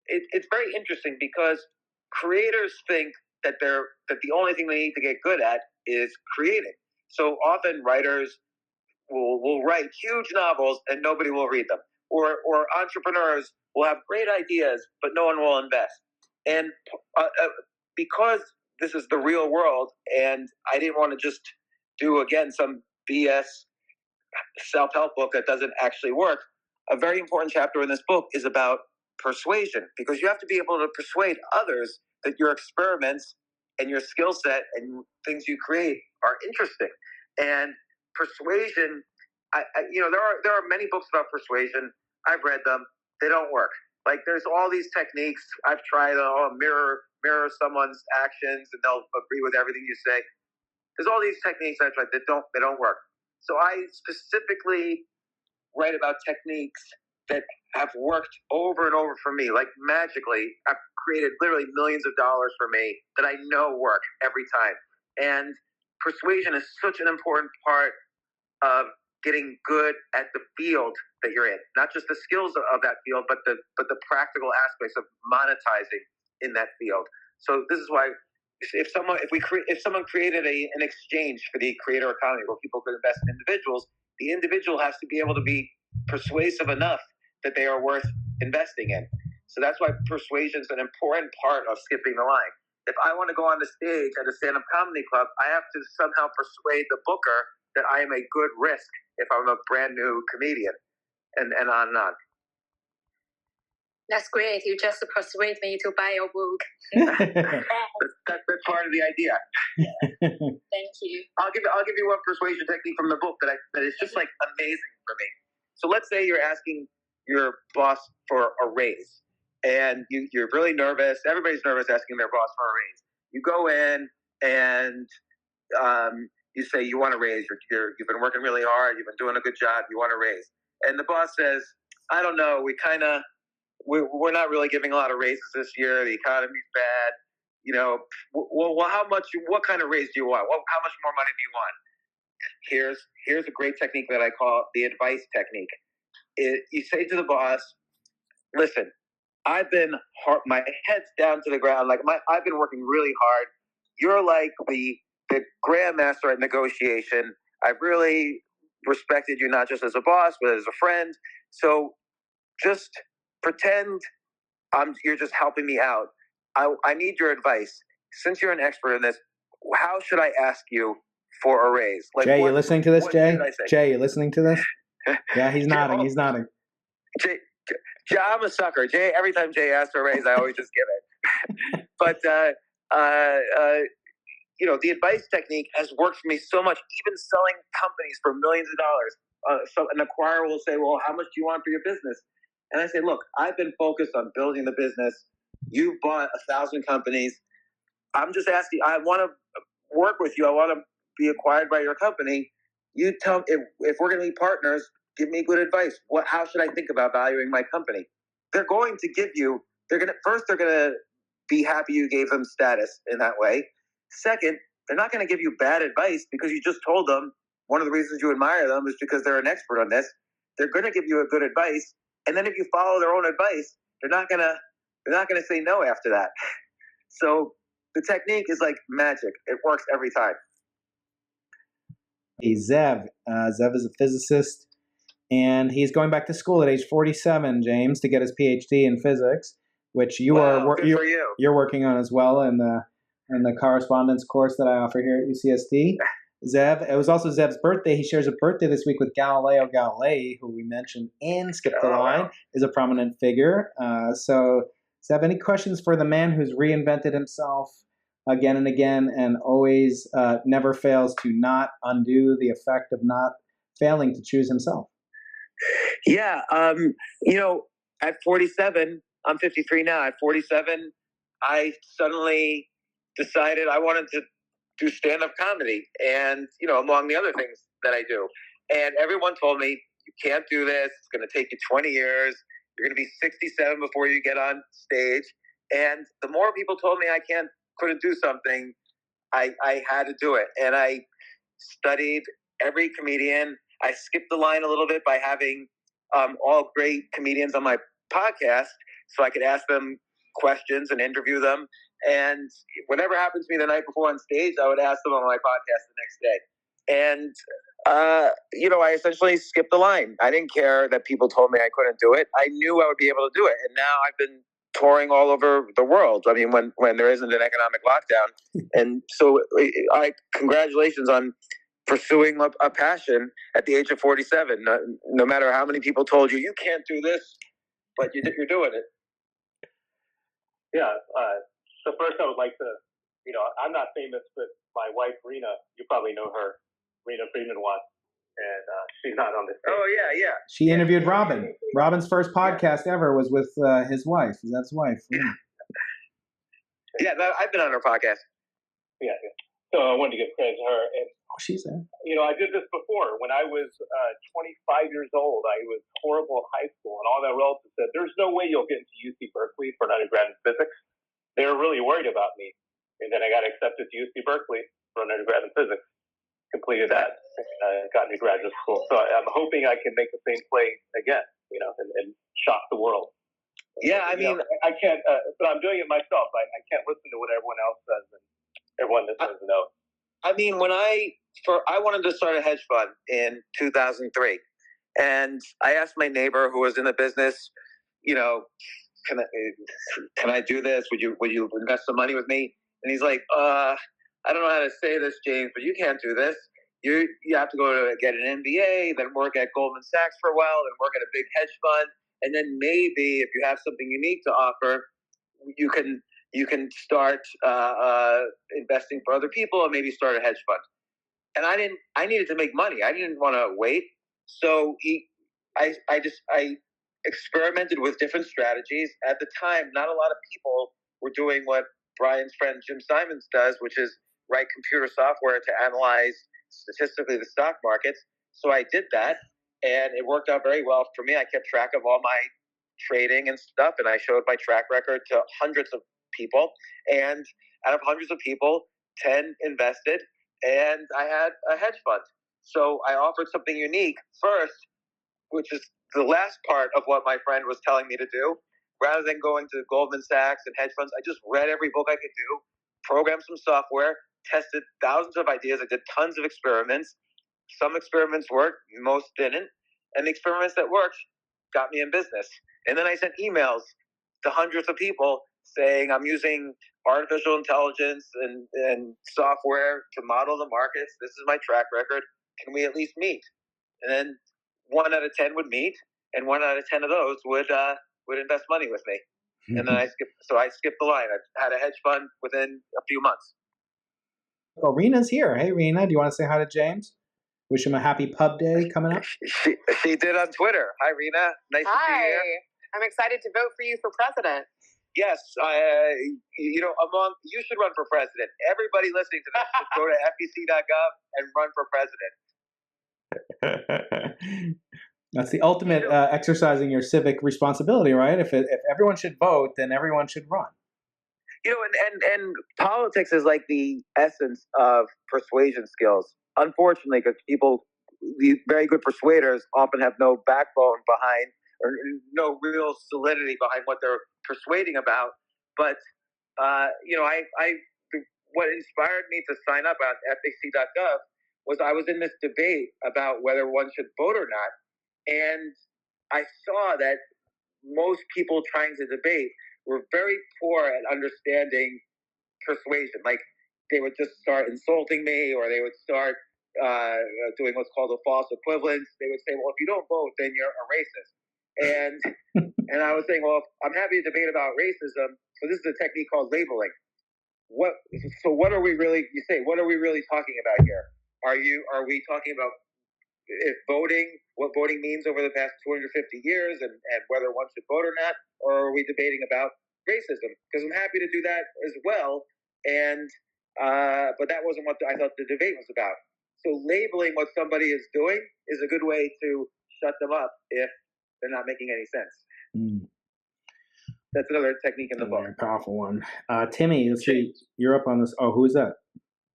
it's very interesting because creators think that the only thing they need to get good at is creating. So often writers will write huge novels and nobody will read them, or entrepreneurs will have great ideas but no one will invest. And because this is the real world, and I didn't want to just do again some BS self-help book that doesn't actually work. A very important chapter in this book is about persuasion, because you have to be able to persuade others that your experiments and your skill set and things you create are interesting. And persuasion, there are many books about persuasion. I've read them. They don't work. Like, there's all these techniques I've tried. Mirror someone's actions and they'll agree with everything you say. There's all these techniques I've tried that don't work. So I specifically write about techniques that have worked over and over for me. Like, magically, I've created literally millions of dollars for me that I know work every time. And persuasion is such an important part of getting good at the field that you're in. Not just the skills of that field, but the practical aspects of monetizing in that field. So this is why if someone created an exchange for the creator economy where people could invest in individuals, the individual has to be able to be persuasive enough that they are worth investing in. So that's why persuasion is an important part of skipping the line. If I want to go on the stage at a stand-up comedy club, I have to somehow persuade the booker that I am a good risk if I'm a brand new comedian, and on and on. That's great. You just persuade me to buy your book. That's part of the idea. Thank you. I'll give you one persuasion technique from the book that is just like amazing for me. So let's say you're asking your boss for a raise, and you're really nervous. Everybody's nervous asking their boss for a raise. You go in and you say you want a raise. You've been working really hard. You've been doing a good job. You want a raise, and the boss says, "I don't know. We're not really giving a lot of raises this year. The economy's bad. Well, how much? What kind of raise do you want? How much more money do you want?" Here's a great technique that I call the advice technique. You say to the boss, "Listen, I've been my head's down to the ground. I've been working really hard. You're like the grandmaster at negotiation. I've really respected you not just as a boss but as a friend. So just pretend you're just helping me out. I need your advice. Since you're an expert in this, how should I ask you for a raise?" Jay, you listening to this, Jay? Jay, you listening to this? Yeah, he's nodding. He's nodding. Jay, I'm a sucker. Jay, every time Jay asks for a raise, I always just give it. But the advice technique has worked for me so much, even selling companies for millions of dollars. So an acquirer will say, "Well, how much do you want for your business?" And I say, "Look, I've been focused on building the business. You've bought 1,000 companies. I'm just asking, I want to work with you. I want to be acquired by your company. You tell me if we're going to be partners, give me good advice. How should I think about valuing my company?" They're going to give you, they're going to be happy you gave them status in that way. Second, they're not going to give you bad advice because you just told them one of the reasons you admire them is because they're an expert on this. They're going to give you a good advice. And then if you follow their own advice, they're not going to say no after that. So the technique is like magic. It works every time. Zev. Zev is a physicist, and he's going back to school at age 47, James, to get his PhD in physics, which you're working on as well in the correspondence course that I offer here at UCSD. Zeb. It was also Zeb's birthday. He shares a birthday this week with Galileo Galilei, who we mentioned in Skip the Line, is a prominent figure. So, Zeb, any questions for the man who's reinvented himself again and again and always never fails to not undo the effect of not failing to choose himself? Yeah, at 47, I'm 53 now. At 47, I suddenly decided I wanted to do stand-up comedy and, among the other things that I do. And everyone told me, you can't do this. It's going to take you 20 years. You're going to be 67 before you get on stage. And the more people told me I couldn't do something, I had to do it. And I studied every comedian. I skipped the line a little bit by having all great comedians on my podcast so I could ask them questions and interview them. And whatever happened to me the night before on stage, I would ask them on my podcast the next day. And, I essentially skipped the line. I didn't care that people told me I couldn't do it. I knew I would be able to do it. And now I've been touring all over the world. I mean, when there isn't an economic lockdown. And so congratulations on pursuing a passion at the age of 47. No matter how many people told you can't do this, but you're doing it. Yeah. So first I would like to, I'm not famous, but my wife, Rena, you probably know her, Rena Friedman Watts, and she's not on this stage. Oh, yeah. She interviewed Robin. Robin's first podcast ever was with his wife. That's his wife. Yeah, I've been on her podcast. Yeah. So I wanted to give credit to her. And, she's there. I did this before. When I was 25 years old, I was horrible in high school, and all my relatives said, there's no way you'll get into UC Berkeley for an undergrad in physics. They were really worried about me. And then I got accepted to UC Berkeley for an undergrad in physics. Completed that. Got into graduate school. So I'm hoping I can make the same play again, and shock the world. Yeah, I mean, I can't, but I'm doing it myself. I can't listen to what everyone else says and everyone listens to know. I mean, when I wanted to start a hedge fund in 2003, and I asked my neighbor who was in the business, can I do this? Would you invest some money with me? And he's like, I don't know how to say this, James, but you can't do this. You have to go to get an MBA, then work at Goldman Sachs for a while, then work at a big hedge fund, and then maybe if you have something unique to offer, you can start investing for other people and maybe start a hedge fund. And I needed to make money. I didn't want to wait. So I experimented with different strategies. At the time, not a lot of people were doing what Brian's friend Jim Simons does, which is write computer software to analyze statistically the stock markets. So I did that, and it worked out very well for me. I kept track of all my trading and stuff, and I showed my track record to hundreds of people. And out of hundreds of people, 10 invested, and I had a hedge fund. So I offered something unique first, which is the last part of what my friend was telling me to do. Rather than going to Goldman Sachs and hedge funds, I just read every book I could do, programmed some software, tested thousands of ideas. I did tons of experiments. Some experiments worked, most didn't. And the experiments that worked got me in business. And then I sent emails to hundreds of people saying, I'm using artificial intelligence and software to model the markets. This is my track record. Can we at least meet? And then 1 out of 10 would meet, and 1 out of 10 of those would invest money with me. And then I skipped the line. I had a hedge fund within a few months. Oh, Rena's here. Hey, Rena, do you want to say hi to James? Wish him a happy pub day coming up. She did on Twitter. Hi, Rena. Nice to see you here. I'm excited to vote for you for president. Yes, you should run for president. Everybody listening to this, just go to fec.gov and run for president. That's the ultimate exercising your civic responsibility, right? If everyone should vote, then everyone should run. And politics is like the essence of persuasion skills. Unfortunately, because the very good persuaders often have no backbone behind, or no real solidity behind what they're persuading about. But what inspired me to sign up at fec.gov was I was in this debate about whether one should vote or not, and I saw that most people trying to debate were very poor at understanding persuasion. Like, they would just start insulting me, or they would start doing what's called a false equivalence. They would say, well, if you don't vote, then you're a racist. And I was saying, well, I'm happy to debate about racism. So this is a technique called labeling. What are we really, you say, what are we really talking about here? Are we talking about what voting means over the past 250 years and whether one should vote or not? Or are we debating about racism? Because I'm happy to do that as well. And, but that wasn't what I thought the debate was about. So labeling what somebody is doing is a good way to shut them up if they're not making any sense. Mm. That's another technique in the book. Very powerful one. Timmy, let's see. You're up on this. Oh, who is that?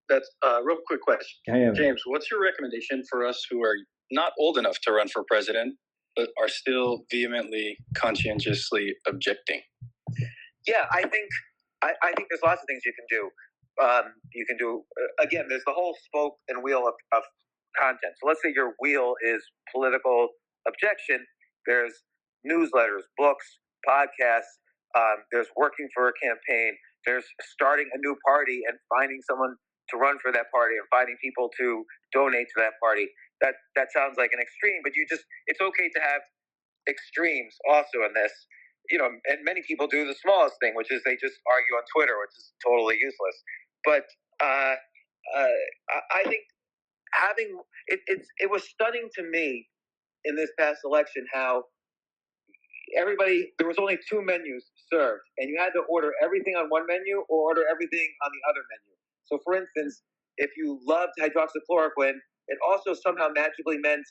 That's a real quick question. Hey, James, what's your recommendation for us who are not old enough to run for president, but are still vehemently, conscientiously objecting? Yeah, I think there's lots of things you can do. You can do, again, there's the whole spoke and wheel of content. So let's say your wheel is political objection. There's newsletters, books, podcasts. There's working for a campaign. There's starting a new party and finding someone to run for that party and finding people to donate to that party. That sounds like an extreme, but it's okay to have extremes also in this. You know, and many people do the smallest thing, which is they just argue on Twitter, which is totally useless. But I think it was stunning to me in this past election how there was only 2 menus served, and you had to order everything on one menu or order everything on the other menu. So, for instance, if you loved hydroxychloroquine, it also somehow magically meant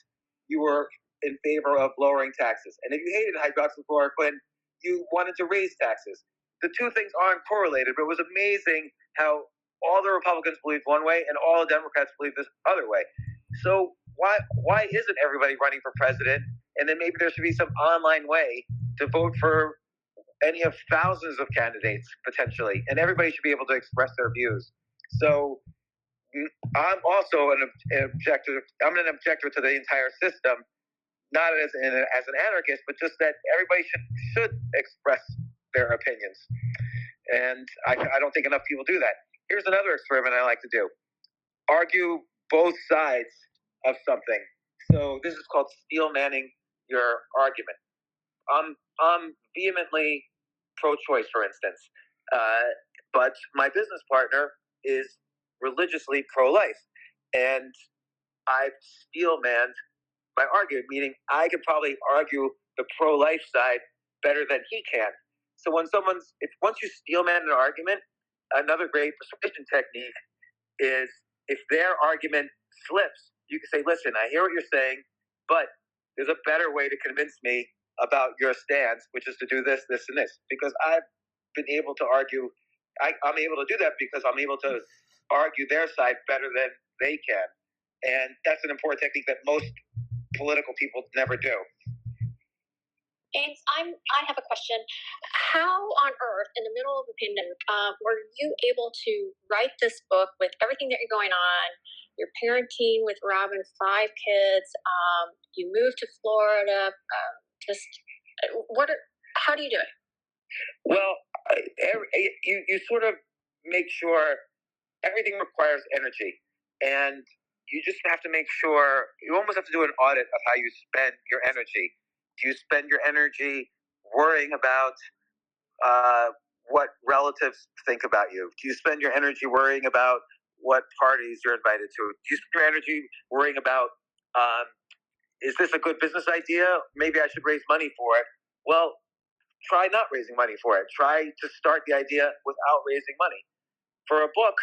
you were in favor of lowering taxes. And if you hated hydroxychloroquine, you wanted to raise taxes. The two things aren't correlated, but it was amazing how all the Republicans believed one way and all the Democrats believed this other way. So why isn't everybody running for president? And then maybe there should be some online way to vote for any of thousands of candidates potentially, and everybody should be able to express their views. So I'm also an objector. I'm an objector to the entire system, not as an anarchist, but just that everybody should express their opinions. And I don't think enough people do that. Here's another experiment I like to do: argue both sides of something. So this is called steel manning your argument. I'm vehemently pro-choice, for instance, but my business partner is religiously pro-life, and I've steel-manned my argument, meaning I could probably argue the pro-life side better than he can. So once you steel-man an argument, another great persuasion technique is if their argument slips, you can say, listen, I hear what you're saying, but there's a better way to convince me about your stance, which is to do this, this, and this. Because I've been able to argue, I'm able to do that because I'm able to argue their side better than they can. And that's an important technique that most political people never do. James, I have a question. How on earth, in the middle of the pandemic, were you able to write this book with everything that you're going on? You're parenting with Robin, 5 kids. You moved to Florida. How do you do it? Well, you sort of make sure everything requires energy, and you just have to make sure, you almost have to do an audit of how you spend your energy. Do you spend your energy worrying about what relatives think about you? Do you spend your energy worrying about what parties you're invited to? Do you spend your energy worrying about, is this a good business idea? Maybe I should raise money for it. Well, try not raising money for it. Try to start the idea without raising money. For a book,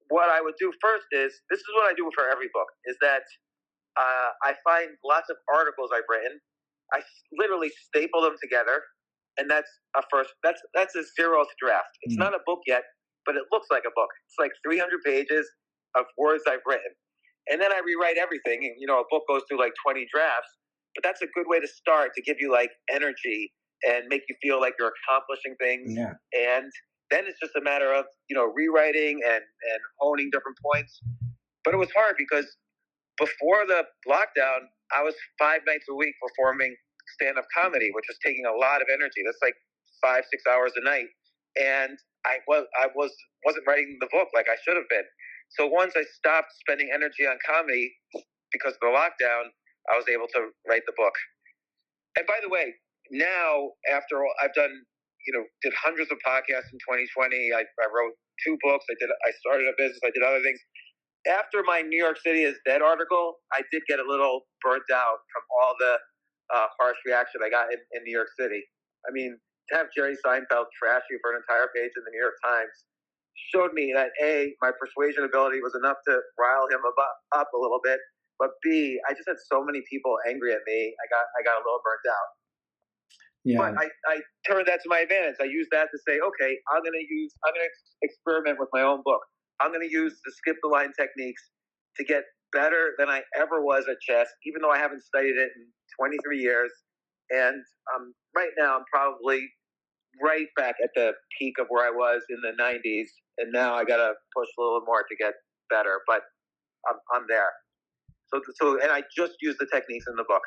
what I would do first is, this is what I do for every book, is that I find lots of articles I've written. I literally staple them together, and that's a 0th draft. It's not a book yet, but it looks like a book. It's like 300 pages of words I've written. And then I rewrite everything, and a book goes through like 20 drafts, but that's a good way to start, to give you like energy and make you feel like you're accomplishing things. Yeah. And then it's just a matter of, rewriting and honing different points. But it was hard because before the lockdown, I was 5 nights a week performing stand-up comedy, which was taking a lot of energy. That's like 5-6 hours a night. And I wasn't writing the book like I should have been. So once I stopped spending energy on comedy because of the lockdown, I was able to write the book. And by the way, now after all, I've done, did hundreds of podcasts in 2020. I wrote 2 books. I started a business. I did other things. After my New York City is dead article, I did get a little burnt out from all the harsh reaction I got in New York City. I mean, to have Jerry Seinfeld trash you for an entire page in the New York Times showed me that A, my persuasion ability was enough to rile him up a little bit, but B, I just had so many people angry at me. I got a little burnt out. Yeah. But I turned that to my advantage. I used that to say, okay, I'm gonna experiment with my own book. I'm gonna use the skip the line techniques to get better than I ever was at chess, even though I haven't studied it in 23 years. And right now I'm probably right back at the peak of where I was in the 90s, and now I gotta push a little more to get better. But I'm there. So and I just use the techniques in the book.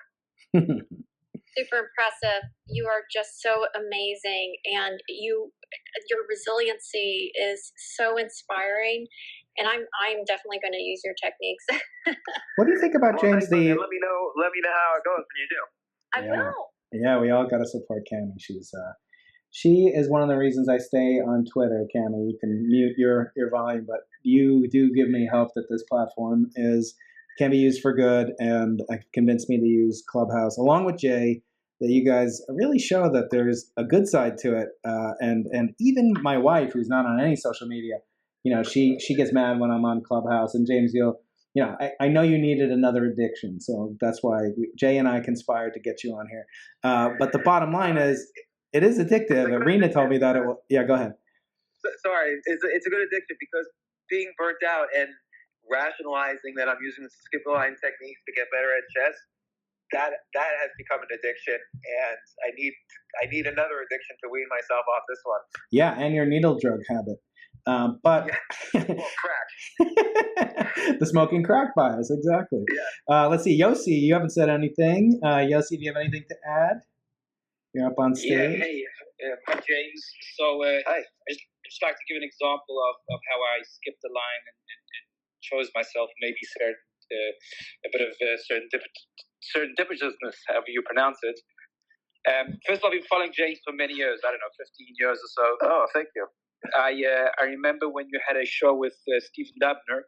Super impressive. You are just so amazing, and your resiliency is so inspiring. And I'm definitely going to use your techniques. What do you think about James? Let me know how it goes when you do. I will. Yeah, we all got to support Cami. She is one of the reasons I stay on Twitter. Cami, you can mute your volume, but you do give me hope that this platform can be used for good, and convinced me to use Clubhouse along with Jay. That you guys really show that there's a good side to it, and even my wife, who's not on any social media, she gets mad when I'm on Clubhouse. And James, I know you needed another addiction, so that's why Jay and I conspired to get you on here. But the bottom line is, it is addictive. Rena told me that it will. Yeah, go ahead. Sorry, it's a good addiction because being burnt out and rationalizing that I'm using the skip the line techniques to get better at chess, that has become an addiction, and I need another addiction to wean myself off this one. Yeah, and your needle drug habit. But crack. The smoking crack bias, exactly. Yeah. Let's see, Yossi, you haven't said anything. Yossi, do you have anything to add? You're up on stage. Yeah, hey, hi James. So hi. I'd just like to give an example of how I skipped the line and chose myself maybe a bit of serendipitousness, however you pronounce it. First of all, I've been following James for many years, I don't know, 15 years or so. Oh, thank you. I remember when you had a show with Stephen Dubner.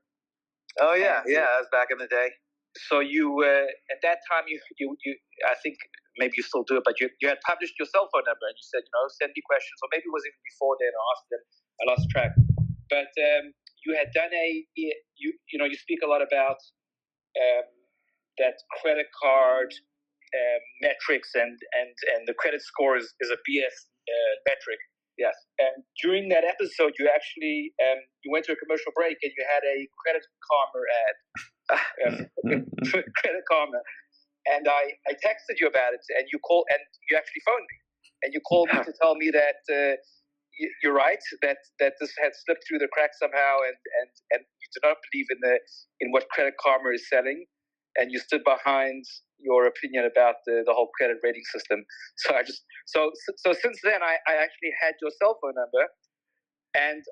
Oh, yeah, that was back in the day. So you, at that time, you I think maybe you still do it, but you had published your cell phone number and you said, send me questions, or maybe it was even before then or after then, I lost track. But you had done you speak a lot about that credit card metrics and the credit score is a BS metric. Yes. And during that episode, you actually you went to a commercial break and you had a Credit Karma ad. Credit Karma. And I texted you about it, and you actually phoned me, and you called me to tell me that you're right, that this had slipped through the cracks somehow, and you do not believe in what Credit Karma is selling, and you stood behind your opinion about the whole credit rating system. So since then, I actually had your cell phone number, and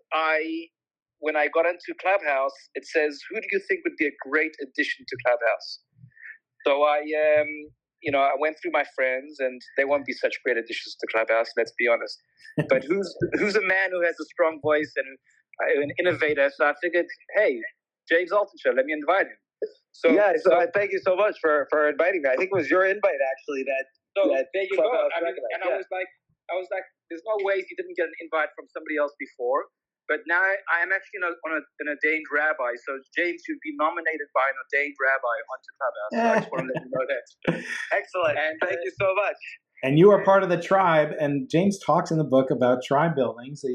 when I got into Clubhouse, it says, who do you think would be a great addition to Clubhouse? So I went through my friends, and they won't be such great additions to Clubhouse, let's be honest. But who's a man who has a strong voice and an innovator? So I figured, hey, James Altucher, let me invite him. So thank you so much for inviting me. I think it was your invite actually that there you go. I mean, and I was like, there's no way he didn't get an invite from somebody else before. But now I am actually an ordained rabbi. So James, you've been nominated by an ordained rabbi onto Clubhouse. So I just want to let you know that. Excellent. And thank you so much. And you are part of the tribe. And James talks in the book about tribe building. So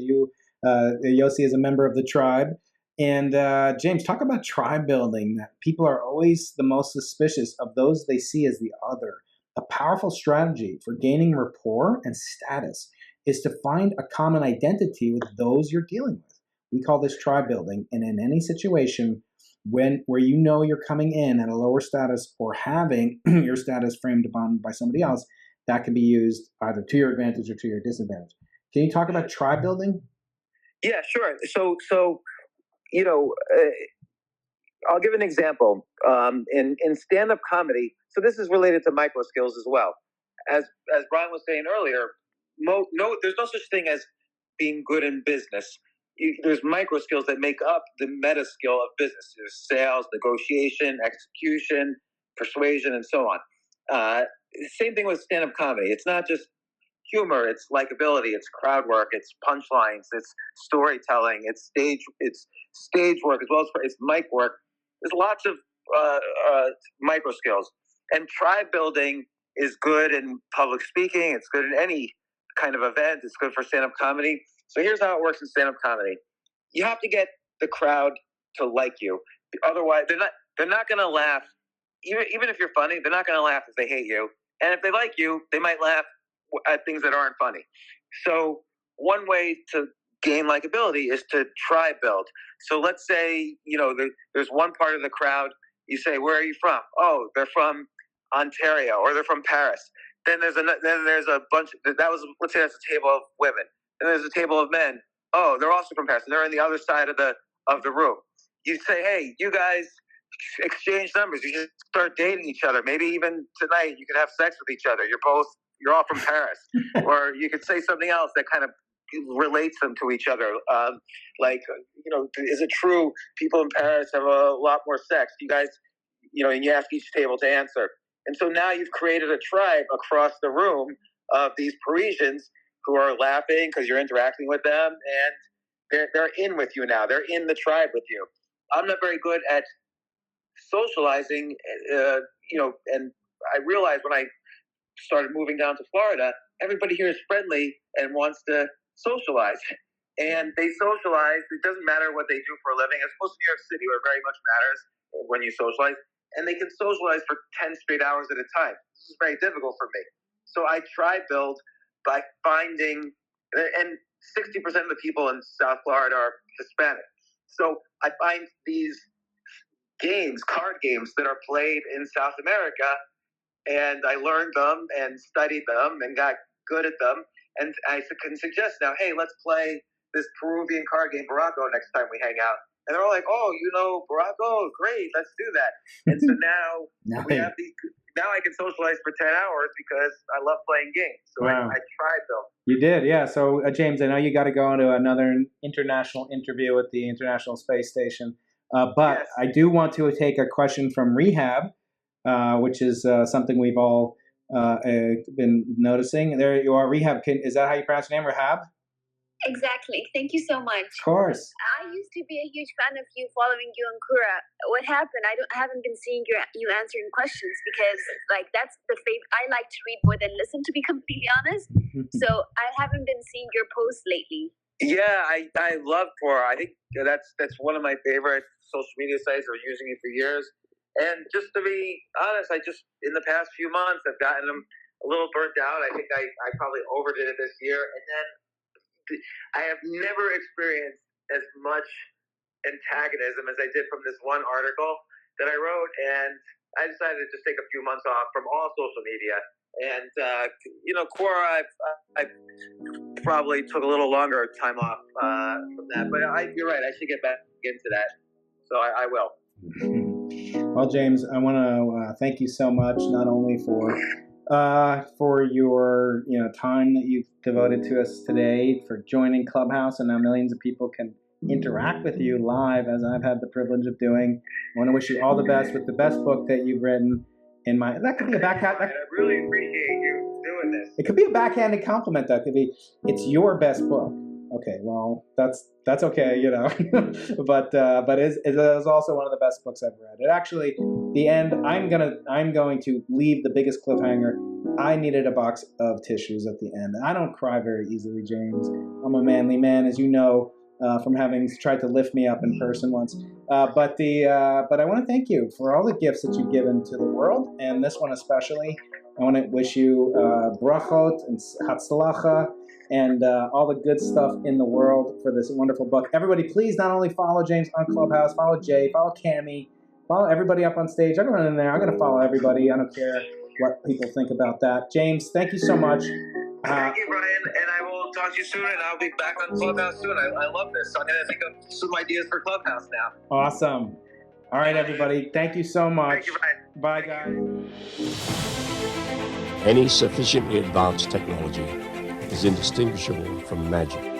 Yossi is a member of the tribe. And James, talk about tribe building. That people are always the most suspicious of those they see as the other. A powerful strategy for gaining rapport and status is to find a common identity with those you're dealing with. We call this tribe building. And in any situation where you're coming in at a lower status or having your status framed upon by somebody else, that can be used either to your advantage or to your disadvantage. Can you talk about tribe building? Yeah, sure. So you know, I'll give an example. In stand-up comedy, so this is related to micro skills as well. As Brian was saying earlier, there's no such thing as being good in business. There's micro skills that make up the meta skill of business. There's sales, negotiation, execution, persuasion, and so on. Same thing with stand-up comedy. It's not just humor, it's likability, it's crowd work, it's punchlines, it's storytelling, it's stage work, as well as it's mic work. There's lots of micro skills, and tribe building is good in public speaking. It's good in any kind of event. It's good for stand-up comedy. So here's how it works in stand-up comedy: you have to get the crowd to like you. Otherwise, they're not going to laugh. Even if you're funny, they're not going to laugh if they hate you. And if they like you, they might laugh at things that aren't funny. So one way to gain likability is to tribe build. So let's say, there's one part of the crowd, you say, where are you from? Oh, they're from Ontario, or they're from Paris. Then there's a bunch, let's say that's a table of women. Then there's a table of men. Oh, they're also from Paris, and they're on the other side of the room. You say, hey, you guys exchange numbers. You should start dating each other. Maybe even tonight you could have sex with each other. You're all from Paris. Or you could say something else that kind of relates them to each other. Is it true people in Paris have a lot more sex? You guys, and you ask each table to answer. And so now you've created a tribe across the room of these Parisians who are laughing because you're interacting with them, and they're in with you now. They're in the tribe with you. I'm not very good at socializing, and I realized when I started moving down to Florida, everybody here is friendly and wants to socialize. And they socialize. It doesn't matter what they do for a living, as opposed to New York City, where it very much matters when you socialize. And they can socialize for 10 straight hours at a time. This is very difficult for me. So I tribe build by finding, and 60% of the people in South Florida are Hispanic. So I find these card games that are played in South America, and I learned them and studied them and got good at them. And I can suggest now, hey, let's play this Peruvian card game, Baracco, next time we hang out. And they're all like, oh, Baracco, great, let's do that. And so now we have now I can socialize for 10 hours because I love playing games. So wow. I tried them. You did, yeah. So James, I know you got to go into another international interview at the International Space Station. But yes. I do want to take a question from Rehab, which is something we've all been noticing. There you are, Rehab. Is that how you pronounce your name, Rehab? Exactly. Thank you so much. Of course. I used to be a huge fan of you, following you on Quora. What happened? I haven't been seeing you answering questions because that's the favorite. I like to read more than listen, to be completely honest. So I haven't been seeing your posts lately. Yeah, I love Quora. I think that's one of my favorite social media sites. I've been using it for years. And just to be honest, in the past few months, I've gotten them a little burnt out. I think I probably overdid it this year. And then I have never experienced as much antagonism as I did from this one article that I wrote. And I decided to just take a few months off from all social media. And, Quora, I probably took a little longer time off from that. But you're right, I should get back into that. So I will. Well, James, I want to thank you so much, not only for your time that you've devoted to us today, for joining Clubhouse, and now millions of people can interact with you live, as I've had the privilege of doing. I want to wish you all the best with the best book that you've written. That could be a backhand. I really appreciate you doing this. It could be a backhanded compliment. That could be, it's your best book. Okay, well, that's okay, but it is also one of the best books I've read. It actually, the end, I'm going to leave the biggest cliffhanger. I needed a box of tissues at the end. I don't cry very easily, James. I'm a manly man, as you know, from having tried to lift me up in person once. But I want to thank you for all the gifts that you've given to the world, and this one especially. I want to wish you brachot and hatzlacha, and all the good stuff in the world for this wonderful book. Everybody, please not only follow James on Clubhouse, follow Jay, follow Cammie, follow everybody up on stage. I'm going in there. I'm going to follow everybody. I don't care what people think about that. James, thank you so much. Thank you, Brian, and I will I'll talk to you soon, and I'll be back on Clubhouse soon. I love this. So I'm going to think of some ideas for Clubhouse now. Awesome. All right, everybody. Thank you so much. Thank you, Brian. Bye, guys. Any sufficiently advanced technology is indistinguishable from magic.